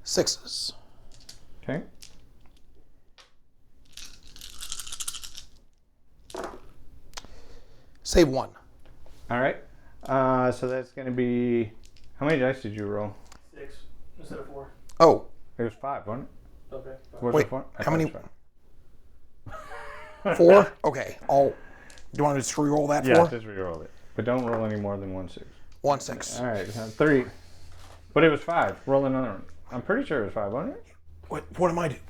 6s. Okay. Save 1. All right. So that's going to be. How many dice did you roll? 6 instead of 4. Oh, It was 5, wasn't it? Okay. Was wait. it 4? I How thought many? it was 4? Okay. Do you want to just re-roll that 5. 4? Yeah, just re-roll it. But don't roll any more than 1 6. 1 6. All right, 3. But it was 5. Roll another one. I'm pretty sure it was 5, wasn't it? What am I doing?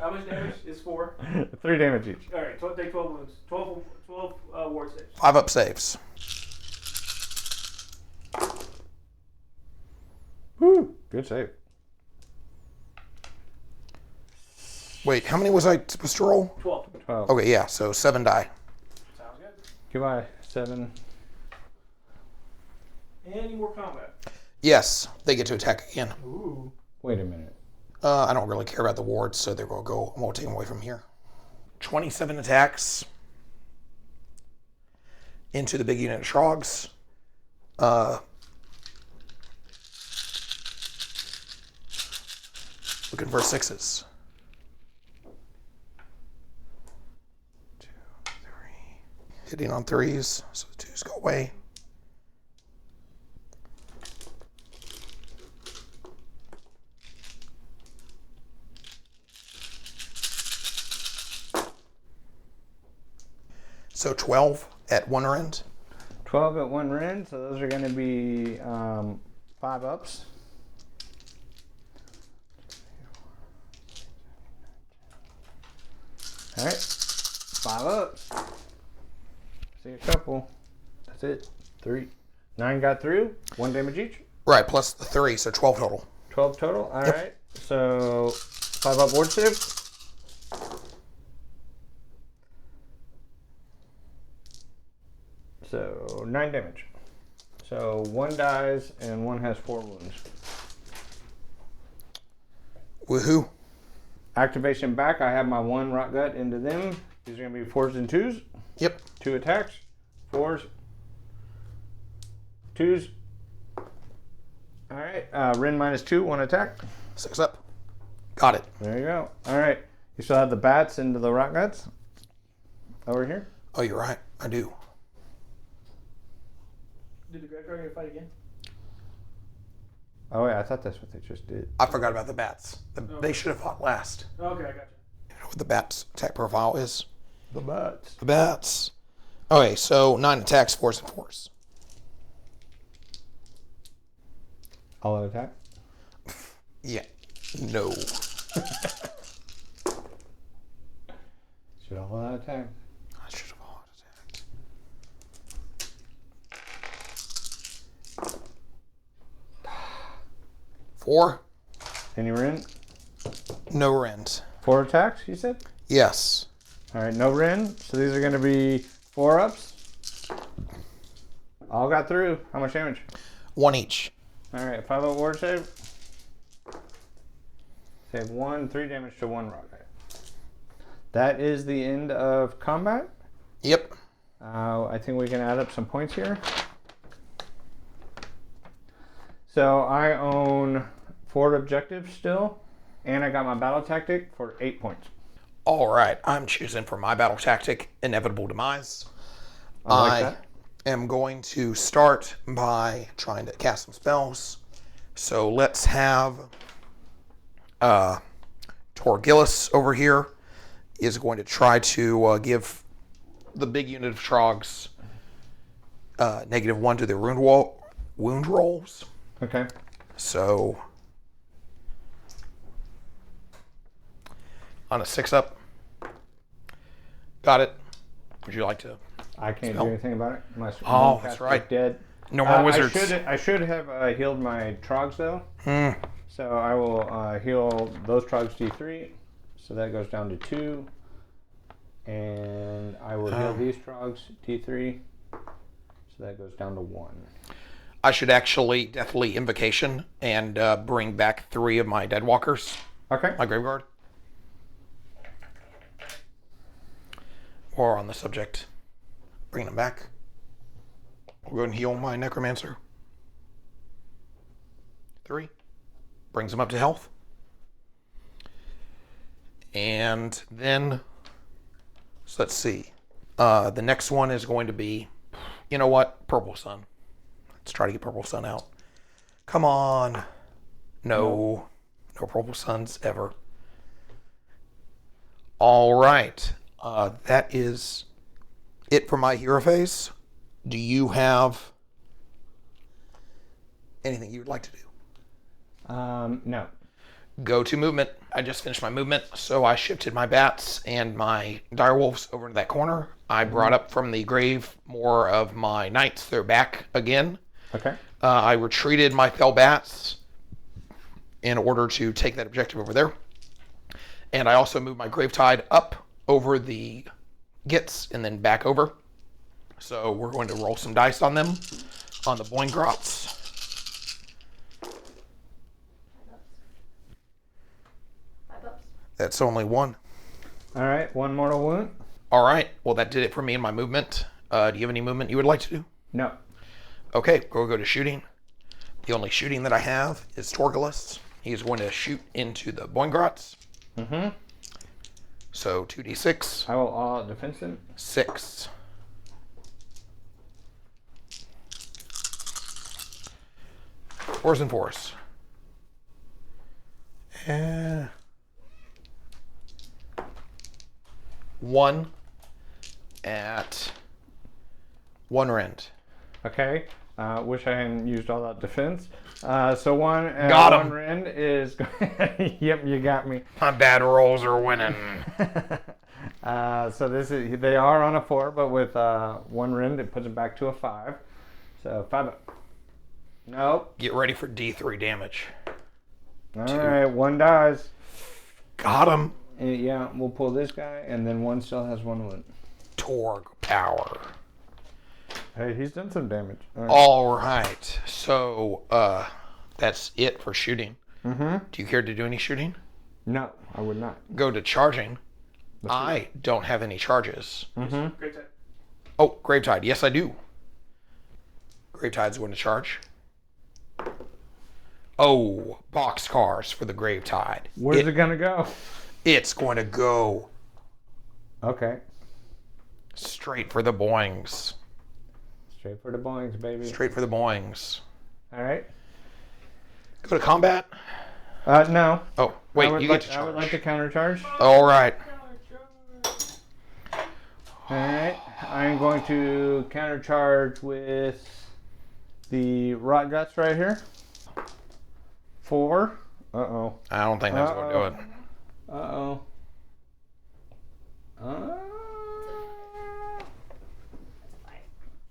How much damage is 4? 3 damage each. All right, take 12 wounds. 12 ward saves. 5 up saves. Woo! Good save. Wait, how many was I supposed to roll? 12. 12. Okay, yeah, so 7 die. Sounds good. Goodbye. 7. Any more combat? Yes, they get to attack again. Ooh. Wait a minute. I don't really care about the wards, so they're going to go. I'm going to take them away from here. 27 attacks into the big unit of Shrogs. Looking for 6s. 2, 3. Hitting on 3s, so the 2s go away. So 12 at one rend. 12 at 1 rend, so those are going to be 5 ups. All right, 5 ups. See a couple. That's it. 3. 9 got through. 1 damage each. Right, plus the 3, so 12 total. 12 total. All Yep. right. So 5 up ward save. So 9 damage. So 1 dies and 1 has 4 wounds. Woohoo. Activation back. I have my 1 rot gut into them. These are going to be 4s and 2s. Yep. 2 attacks. 4s. 2s. All right. Ren -2. 1 attack. 6 up. Got it. There you go. All right. You still have the bats into the rot guts over here. Oh, you're right. I do. Did the Graveyard fight again? Oh, yeah. I thought that's what they just did. I forgot about the bats. They should have fought last. Okay, I got you. You know what the bats' attack profile is? The bats. The bats. Okay, so 9 attacks, 4s and 4s. All out attack. Yeah. No. Should all out attack. I should have all attacked. 4. Any Ren? No rend. 4 attacks, you said? Yes. All right, no Ren. So these are going to be 4 ups. All got through. How much damage? 1 each. All right, 5 up ward save. Save 1, 3 damage to 1 rock. That is the end of combat. Yep. I think we can add up some points here. So I own 4 objectives still, and I got my battle tactic for 8 points. All right. I'm choosing for my battle tactic, Inevitable Demise. I like that. am going to start by trying to cast some spells. So let's have Torgillis over here is going to try to give the big unit of Trogs -1 to their wound rolls. Okay. So on a 6 up. Got it. Would you like to? I can't Spell. do anything about it. My Oh, spellcaster that's right. is dead. No more wizards. I should have healed my Trogs though. So I will heal those Trogs D3. So that goes down to 2. And I will heal these Trogs D3. So that goes down to 1. I should actually Deathly Invocation and bring back 3 of my Deadwalkers, Okay. my Graveguard. Or on the subject, bring them back. We'll go and heal my Necromancer. 3. Brings him up to health. And then, so let's see. The next one is going to be, you know what? Purple Sun. Let's try to get Purple Sun out. Come on. No. No Purple Suns ever. All right. That is it for my hero phase. Do you have anything you would like to do? No. Go to movement. I just finished my movement, so I shifted my bats and my direwolves over to that corner. I brought up from the grave more of my knights. They're back again. Okay. I retreated my fell bats in order to take that objective over there. And I also moved my Gravetide up over the Gitz and then back over. So we're going to roll some dice on them, on the Boingrots. That's only one. All right, one mortal wound. All right. Well, that did it for me in my movement. Do you have any movement you would like to do? No. Okay, we'll go to shooting. The only shooting that I have is Torgulus. He's going to shoot into the Boingrots. Mm-hmm. So 2d6. I will all defensive. 6. Fours and fours. And 1 at 1 rend. Okay. Wish I hadn't used all that defense. So 1 at Got 1 him. rend is. Yep, you got me. My bad rolls are winning. So this is. They are on a 4, but with 1 rend, it puts it back to a 5. So 5 up. Nope. Get ready for D3 damage. All right, 1 dies. Got him. Yeah, we'll pull this guy, and then 1 still has 1 wound. Torg power. Hey, he's done some damage. All right. All right. So that's it for shooting. Mm-hmm. Do you care to do any shooting? No, I would not. Go to charging. I don't have any charges. Mm-hmm. Great time. Oh, Gravetide. Yes, I do. Gravetide's going to charge. Oh, boxcars for the Gravetide. Where's it gonna go? It's going to go Okay. straight for the boings. Straight for the boings, baby. Straight for the boings. All right. Go to combat. No. Oh, wait, I would you like, get to I would charge. like to countercharge. All right. All right. I'm going to countercharge with the rot guts right here. 4. Uh-oh. I don't think that's going to do it. Uh-oh.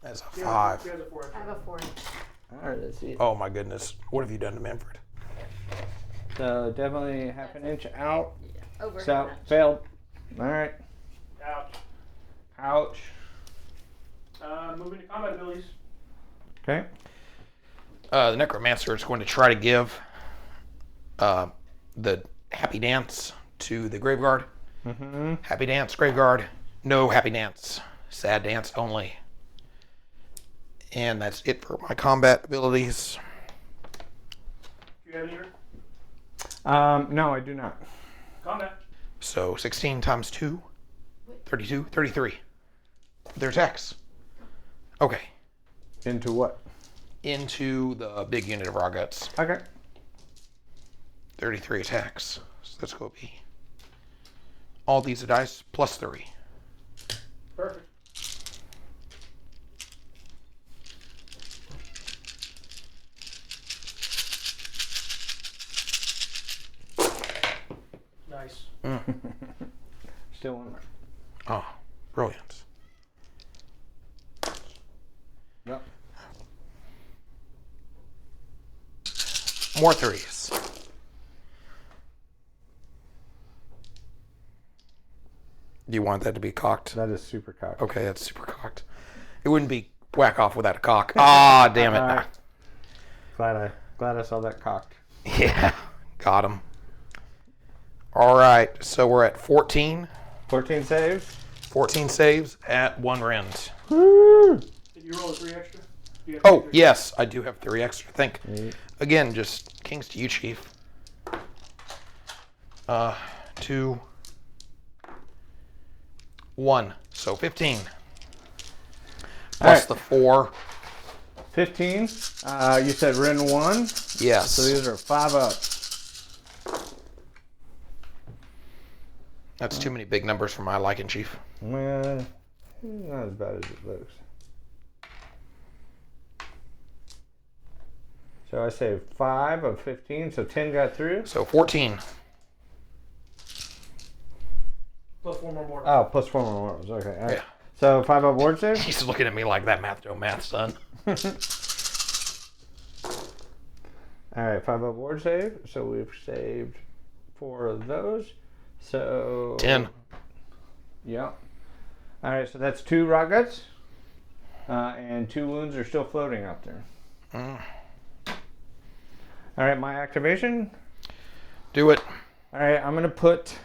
That's a 5. He has a 4. I have a 4. All right, let's see. Oh, my goodness. What have you done to Manfred? So definitely half an inch out. Over. So failed. All right. Ouch. Ouch. Moving to combat abilities. Okay. The Necromancer is going to try to give the Happy Dance to the Graveguard. Mm-hmm. Happy Dance, Graveguard. No Happy Dance. Sad Dance only. And that's it for my combat abilities. Do you have any? No, I do not. Combat. So 16 times 2, 32, 33. Their attacks. Okay. Into what? Into the big unit of raw guts. Okay. 33 attacks. So that's going to be all these dice plus 3. Perfect. Nice. Still one more. Oh, brilliant. Yep. More 3s. Do you want that to be cocked? That is super cocked. Okay, that's super cocked. It wouldn't be whack off without a cock. Ah, damn it. Alright. Glad I saw that cocked. Yeah, got him. All right, so we're at 14. 14 saves. 14 saves at 1 rend. Woo! Did you roll a 3 extra? Do you have Oh, 3 yes, I do have 3 extra. Think. Eight. Again, just kings to you, chief. 2, 1. So 15. Plus Alright. the 4. 15. You said Ren 1. Yes. So these are 5 up. That's too many big numbers for my liking, chief. Well, not as bad as it looks. So I saved 5 of 15, so 10 got through. So 14. Plus 4 more mortals. Oh, plus 4 more mortals. Okay. All right. Yeah. So 5 up ward save. He's looking at me like that math don't math, son. All right, 5 up ward save. So we've saved 4 of those. So 10. Yeah. All right, so that's 2 rock guts, and 2 wounds are still floating out there. All right, my activation. Do it. All right, I'm gonna put.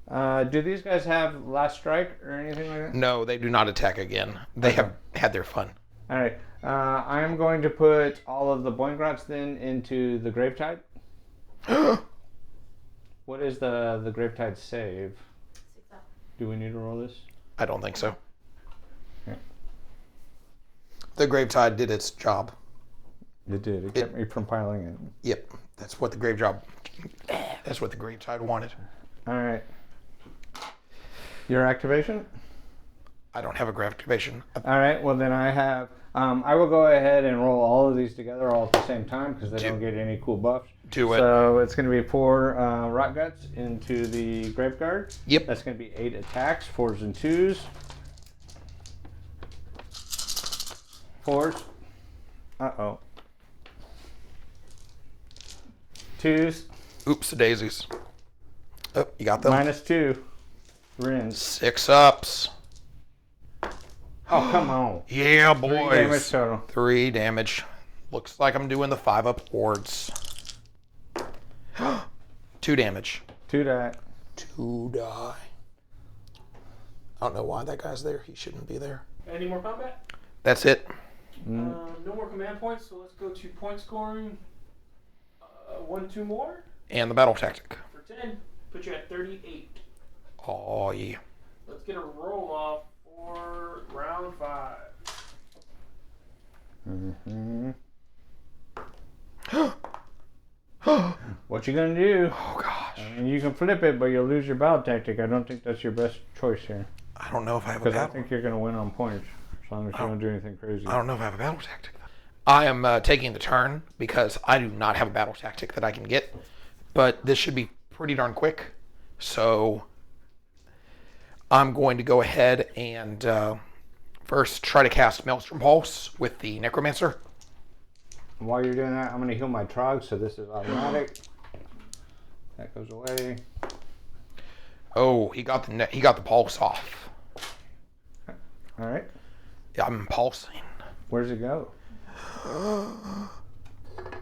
Do these guys have last strike or anything like that? No, they do not attack again. They have had their fun. All right, I am going to put all of the Boingrots then into the Gravetide. What is the Gravetide save? 6 up. Do we need to roll this? I don't think so. Yeah. The Gravetide did its job. It did. It kept me from piling in. Yep, that's what the That's what the Gravetide wanted. All right. Your activation? I don't have a activation. All right. Well, then I have. I will go ahead and roll all of these together all at the same time because they don't get any cool buffs. Do it. So it's going to be 4 Rock Guts into the Graveguard. Yep. That's going to be 8 attacks, 4s and 2s. 4s. Uh-oh. 2s. Oops, daisies. Oh, you got them? -2. Rins. 6 ups. Oh, come on. Yeah, 3 damage boys. total. 3 damage. Looks like I'm doing the 5 up wards. 2 damage. 2 die. 2 die. I don't know why that guy's there. He shouldn't be there. Any more combat? That's it. No more command points, so let's go to point scoring. 1, 2 more. And the battle tactic. For 10, put you at 38. Oh, yeah. Let's get a roll off for round 5. What you gonna do? Oh, gosh. I mean, you can flip it, but you'll lose your battle tactic. I don't think that's your best choice here. I don't know if I have a Because I battle. think you're gonna win on points, as long as you don't do anything crazy. I don't know if I have a battle tactic. I am taking the turn because I do not have a battle tactic that I can get. But this should be pretty darn quick. So I'm going to go ahead and first try to cast Maelstrom Pulse with the Necromancer. While you're doing that, I'm gonna heal my Trog, so this is automatic. That goes away. Oh, he got the pulse off. All right. Yeah, I'm pulsing. Where's it go?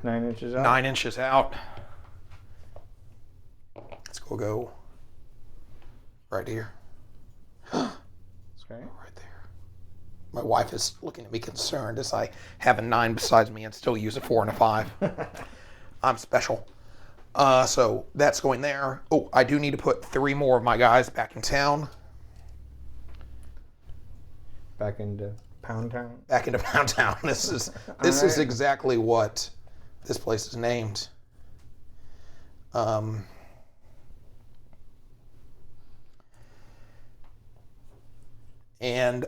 9 inches out. 9 inches out. Let's go right here. Okay. Right there. My wife is looking at me concerned as I have a 9 besides me and still use a 4 and a 5. I'm special. So that's going there. Oh, I do need to put 3 more of my guys back in town. Back into Pound Town. Back into Pound Town. This is right. exactly what this place is named. And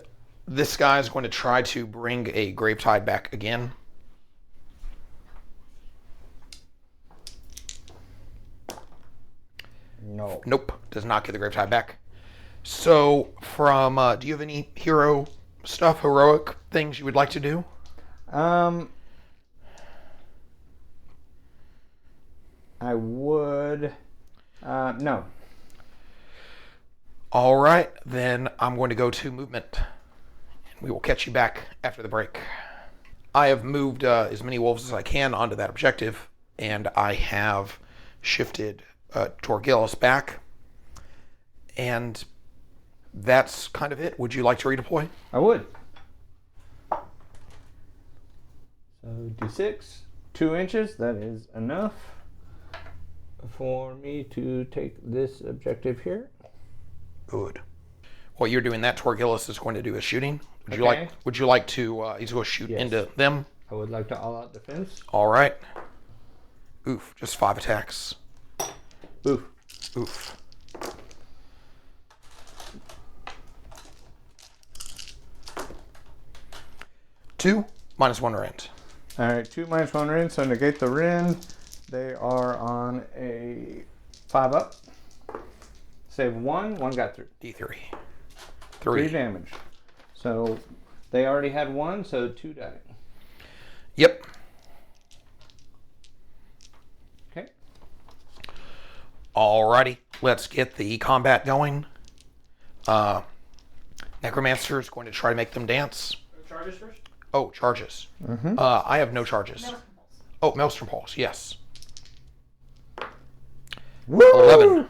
this guy is going to try to bring a Gravetide back again. No. Nope, does not get the Gravetide back. So, from do you have any hero stuff, heroic things you would like to do? I would. No. All right, then I'm going to go to movement. And we will catch you back after the break. I have moved as many wolves as I can onto that objective, and I have shifted Torgillus back. And that's kind of it. Would you like to redeploy? I would. So D6, 2 inches. That is enough for me to take this objective here. Good. While you're doing that, Torgillus is going to do his shooting. Would you Okay. like? Would you like to? He's going to shoot Yes. into them. I would like to all-out defense. All right. Oof, just 5 attacks. Oof. Oof. Two, -1 rend. All right, 2 minus 1 Rin, so negate the Rin. They are on a 5 up. Save 1, 1 got through. D3. 3 damage. So they already had 1, so 2 die. Yep. Okay. Alrighty, let's get the combat going. Necromancer is going to try to make them dance. Charges first? Oh, charges. I have no charges. Oh, Maelstrom Pulse, yes. Woo! 11.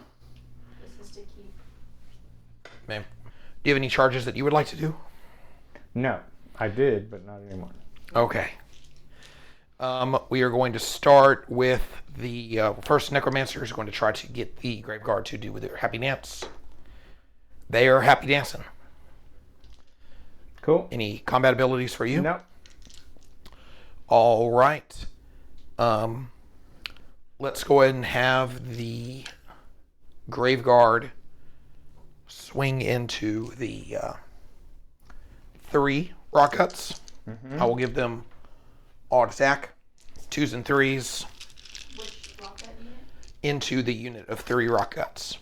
This is to keep. Ma'am, do you have any charges that you would like to do? No, I did, but not anymore. Okay. We are going to start with the first Necromancer is going to try to get the Graveguard to do with their happy dance. They are happy dancing. Cool. Any combat abilities for you? No. All right. Let's go ahead and have the Graveguard swing into the 3 rock cuts. I will give them odd attack, 2s and 3s. Which rocket unit? Into the unit of 3 rock cuts.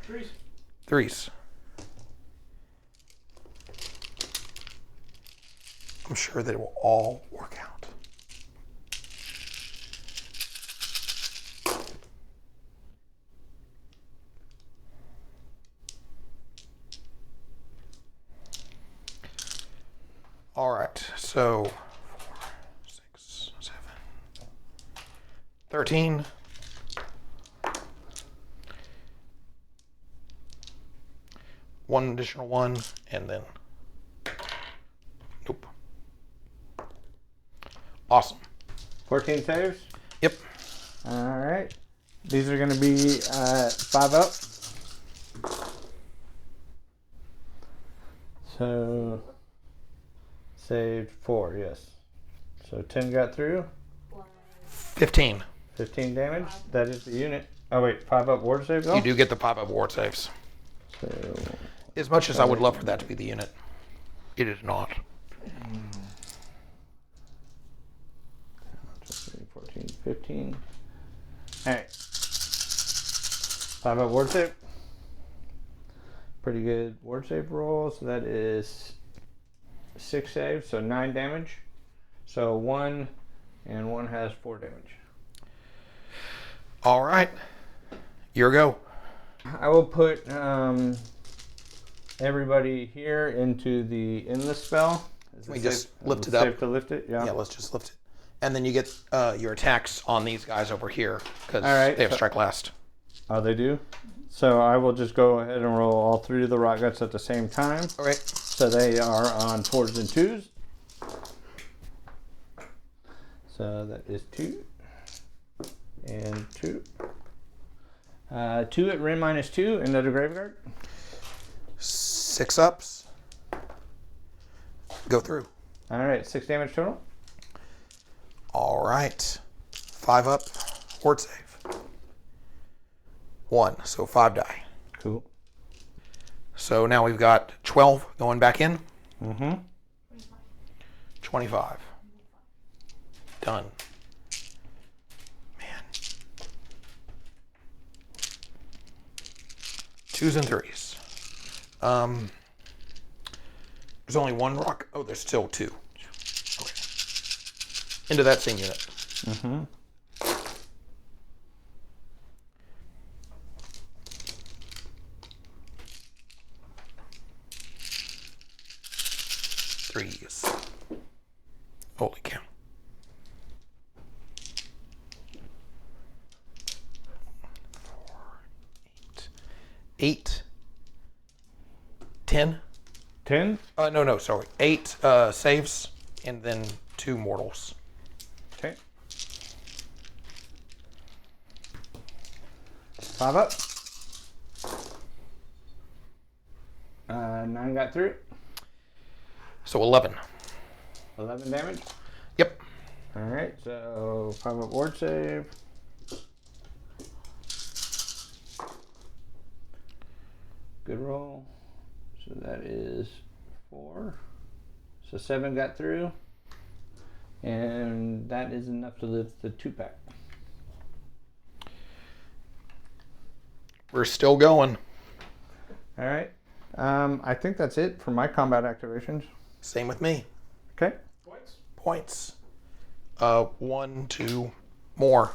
Threes. 3s. I'm sure that it will all work out. All right, so 4, 6, 7, 13. One additional 1, and then nope. Awesome. 14 saves. Yep. All right. These are going to be 5 up. So saved 4, yes. So 10 got through. 15. 15 damage. That is the unit. Oh wait, 5 up ward save though? You do get the pop-up ward saves. So As much as I would love for that to be the unit, it is not. 14, 15. Alright. 5 up ward save. Pretty good ward save roll. So that is 6 saves, so 9 damage. So 1 and 1 has 4 damage. All right. Your go. I will put everybody here into the endless spell. Is We it just safe- lift it safe up. to lift it? Yeah. Yeah, let's just lift it. And then you get your attacks on these guys over here because All right, they have so- strike last. Oh, they do? So I will just go ahead and roll all 3 of the rock guts at the same time. All right. So they are on 4s and 2s. So that is 2 and 2. 2 at Rin minus 2 into the Graveguard. 6 ups. Go through. All right, 6 damage total. All right. 5 up. Ward save. 1. So 5 die. Cool. So now we've got 12 going back in. Mm-hmm. 25. Done. Man. 2s and 3s. There's only 1 rock. Oh, there's still 2. Okay. Into that same unit. Mm-hmm. Threes. Holy cow. 4, 8, 10. 10. No, sorry. 8 saves and then 2 mortals. Okay. 5 up. 9 got through. So 11. 11 damage. Yep. All right, so 5 up ward save. Good roll. So that is 4. So 7 got through. And that is enough to lift the 2-pack. We're still going. All right. I think that's it for my combat activations. Same with me. Okay. Points. 1, 2 more.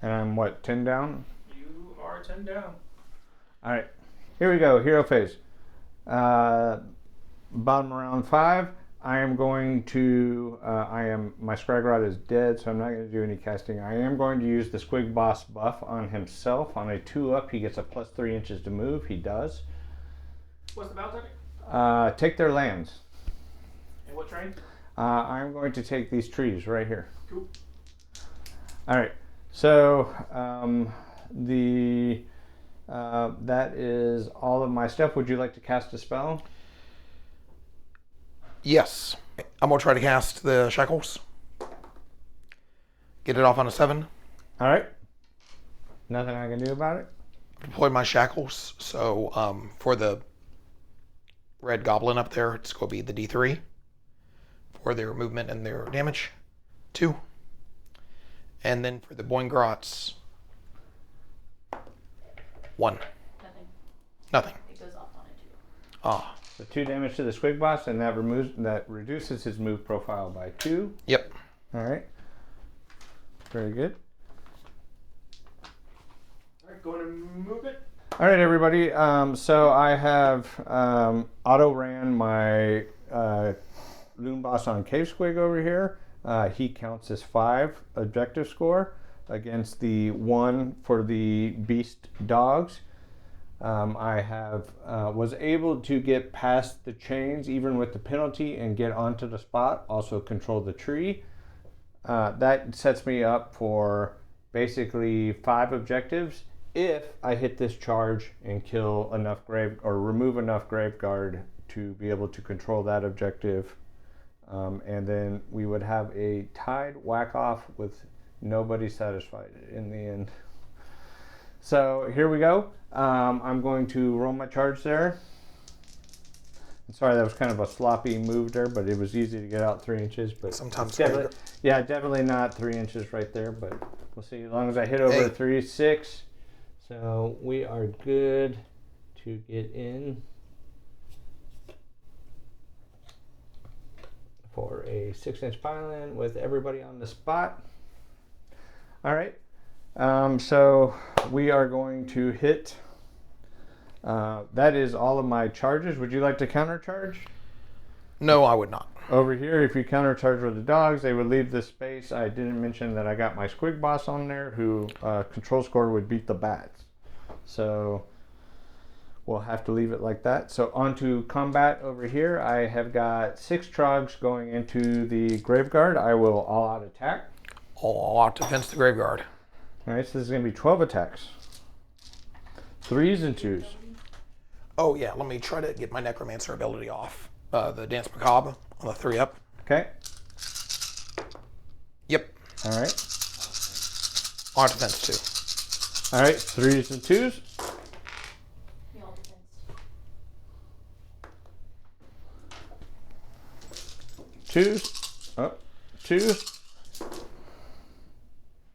And I'm what, 10 down? You are 10 down. All right. Here we go. Hero phase. Bottom round 5. I am going to, my Scragrod is dead, so I'm not going to do any casting. I am going to use the Squig Boss buff on himself. On a 2-up, he gets a plus 3 inches to move. He does. What's the battle tactic? Take their lands. And what train? I'm going to take these trees right here. Cool. All right. So that is all of my stuff. Would you like to cast a spell? Yes. I'm going to try to cast the Shackles. Get it off on a 7. All right. Nothing I can do about it? Deploy my Shackles. So for the red goblin up there, it's going to be the D3 for their movement and their damage. 2. And then for the Boingrots, 1. Nothing. It goes off on a 2. Ah. So 2 damage to the Squig Boss, and that reduces his move profile by 2. Yep. All right. Very good. All right, going to move it. All right, everybody. So I have auto ran my Loon Boss on Cave Squig over here. He counts as 5 objective score against the 1 for the Beast Dogs. I was able to get past the chains even with the penalty and get onto the spot, also control the tree. That sets me up for basically 5 objectives if I hit this charge and kill enough remove enough Graveguard to be able to control that objective. And then we would have a tied WAC off with nobody satisfied in the end. So here we go. I'm going to roll my charge there. Sorry, that was kind of a sloppy move there, but it was easy to get out 3 inches. But Sometimes. definitely not 3 inches right there, but we'll see. As long as I hit over 3, 6. So we are good to get in for a 6-inch pylon with everybody on the spot. All right. So we are going to hit. That is all of my charges. Would you like to countercharge? No, I would not. Over here, if you countercharge with the dogs, they would leave this space. I didn't mention that I got my Squig Boss on there, who control score would beat the bats. So we'll have to leave it like that. So on to combat over here. I have got 6 Trogs going into the Graveguard. I will all out attack. All out defense the Graveguard. All right, so this is going to be 12 attacks. 3s and 2s. Oh, yeah. Let me try to get my Necromancer ability off. The Dance Macabre on the 3-up. Okay. Yep. All right. On defense 2. All right, 3s and 2s. Twos. Oh, 2s.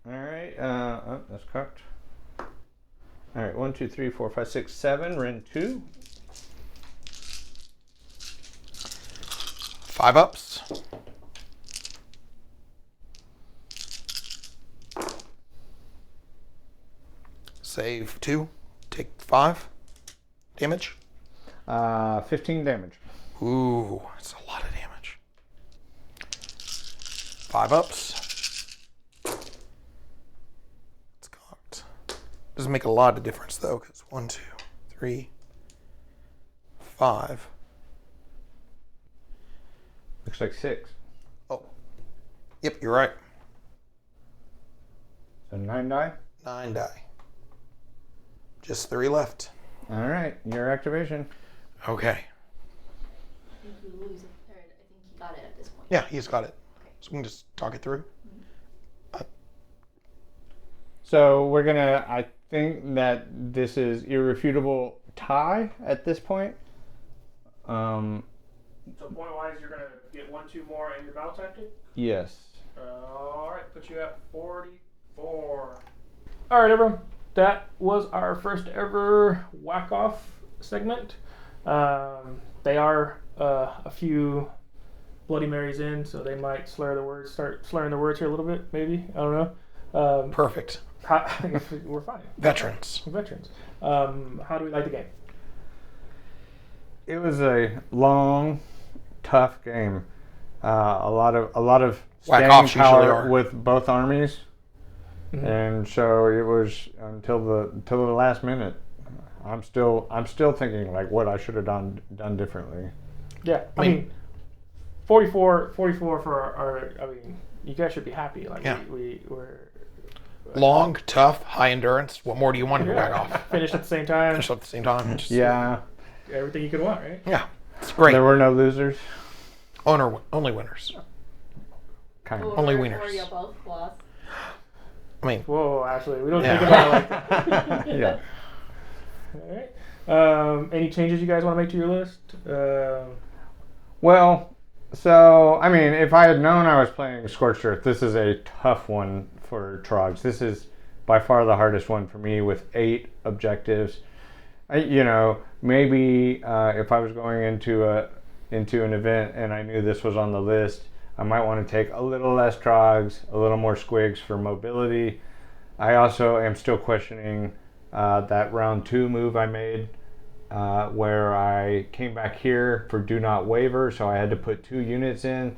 All right. Oh, that's cocked. All right. 1, 2, 3, 4, 5, 6, 7. Ren 2. 5 ups. Save 2. Take 5 damage. 15 damage. Ooh, that's a lot of damage. 5 ups. It's cocked. Doesn't make a lot of difference though, because 1, 2, 3, 5. Looks like 6. Oh, yep, you're right. So 9 die. 9 die. Just 3 left. All right, your activation. Okay. I think you lose it. Or I think he got it at this point. Yeah, he's got it. Okay. So we can just talk it through. So we're gonna. I think that this is irrefutable tie at this point. So point-wise, you're going to get 1-2 more in your battle tactic? Yes. Alright, put you at 44. Alright, everyone. That was our first ever WAC Off segment. They are a few Bloody Marys in, so they might start slurring the words here a little bit, maybe. I don't know. Perfect. We're fine. Veterans. We're veterans. How do we like the game? It was a long, tough game. A lot of WAC staying offs usually power are. with both armies, Mhm. and so it was until the last minute. I'm still thinking like what I should have done differently. Yeah, I mean 44 for our I mean, you guys should be happy. Like Yeah. we're Long, tough, high endurance. What more do you want to WAC off? finished at the same time. Finish at the same time. Just- Yeah, Everything you could want, right? Yeah. It's great. there were no losers. Only winners. Kind of. Only Or winners. you both lost. I mean, Whoa, actually, we don't Yeah. think about it like that. Yeah. All right. Any changes you guys want to make to your list? Well, so I mean, if I had known I was playing Scorched Earth, this is a tough one for Trogs. This is by far the hardest one for me with 8 objectives. Maybe if I was going into an event and I knew this was on the list, I might want to take a little less Trogs, a little more Squigs for mobility. I also am still questioning that round 2 move I made, where I came back here for Do Not Waver, so I had to put 2 units in.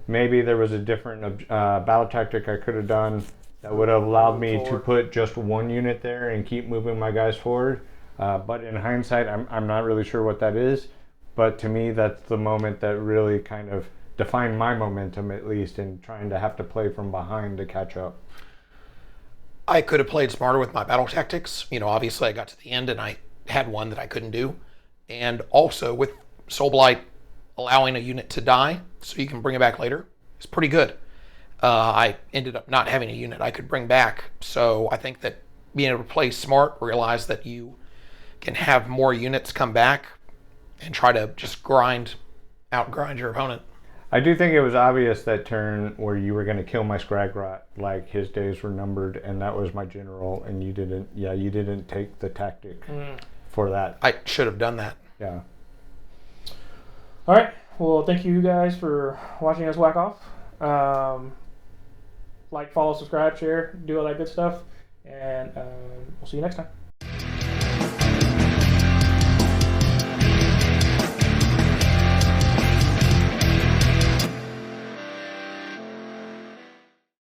Maybe there was a different battle tactic I could have done that would have allowed me to put just 1 unit there and keep moving my guys forward. But in hindsight, I'm not really sure what that is. But to me, that's the moment that really kind of defined my momentum, at least, in trying to have to play from behind to catch up. I could have played smarter with my battle tactics. Obviously I got to the end and I had one that I couldn't do. And also with Soulblight allowing a unit to die so you can bring it back later is pretty good. I ended up not having a unit I could bring back. So I think that being able to play smart, realize that you can have more units come back and try to just outgrind your opponent. I do think it was obvious that turn where you were going to kill my Scragrot, like his days were numbered, and that was my general, and you didn't take the tactic for that. I should have done that. Yeah. All right. Well, thank you guys for watching us whack off. Like, follow, subscribe, share, do all that good stuff, and we'll see you next time.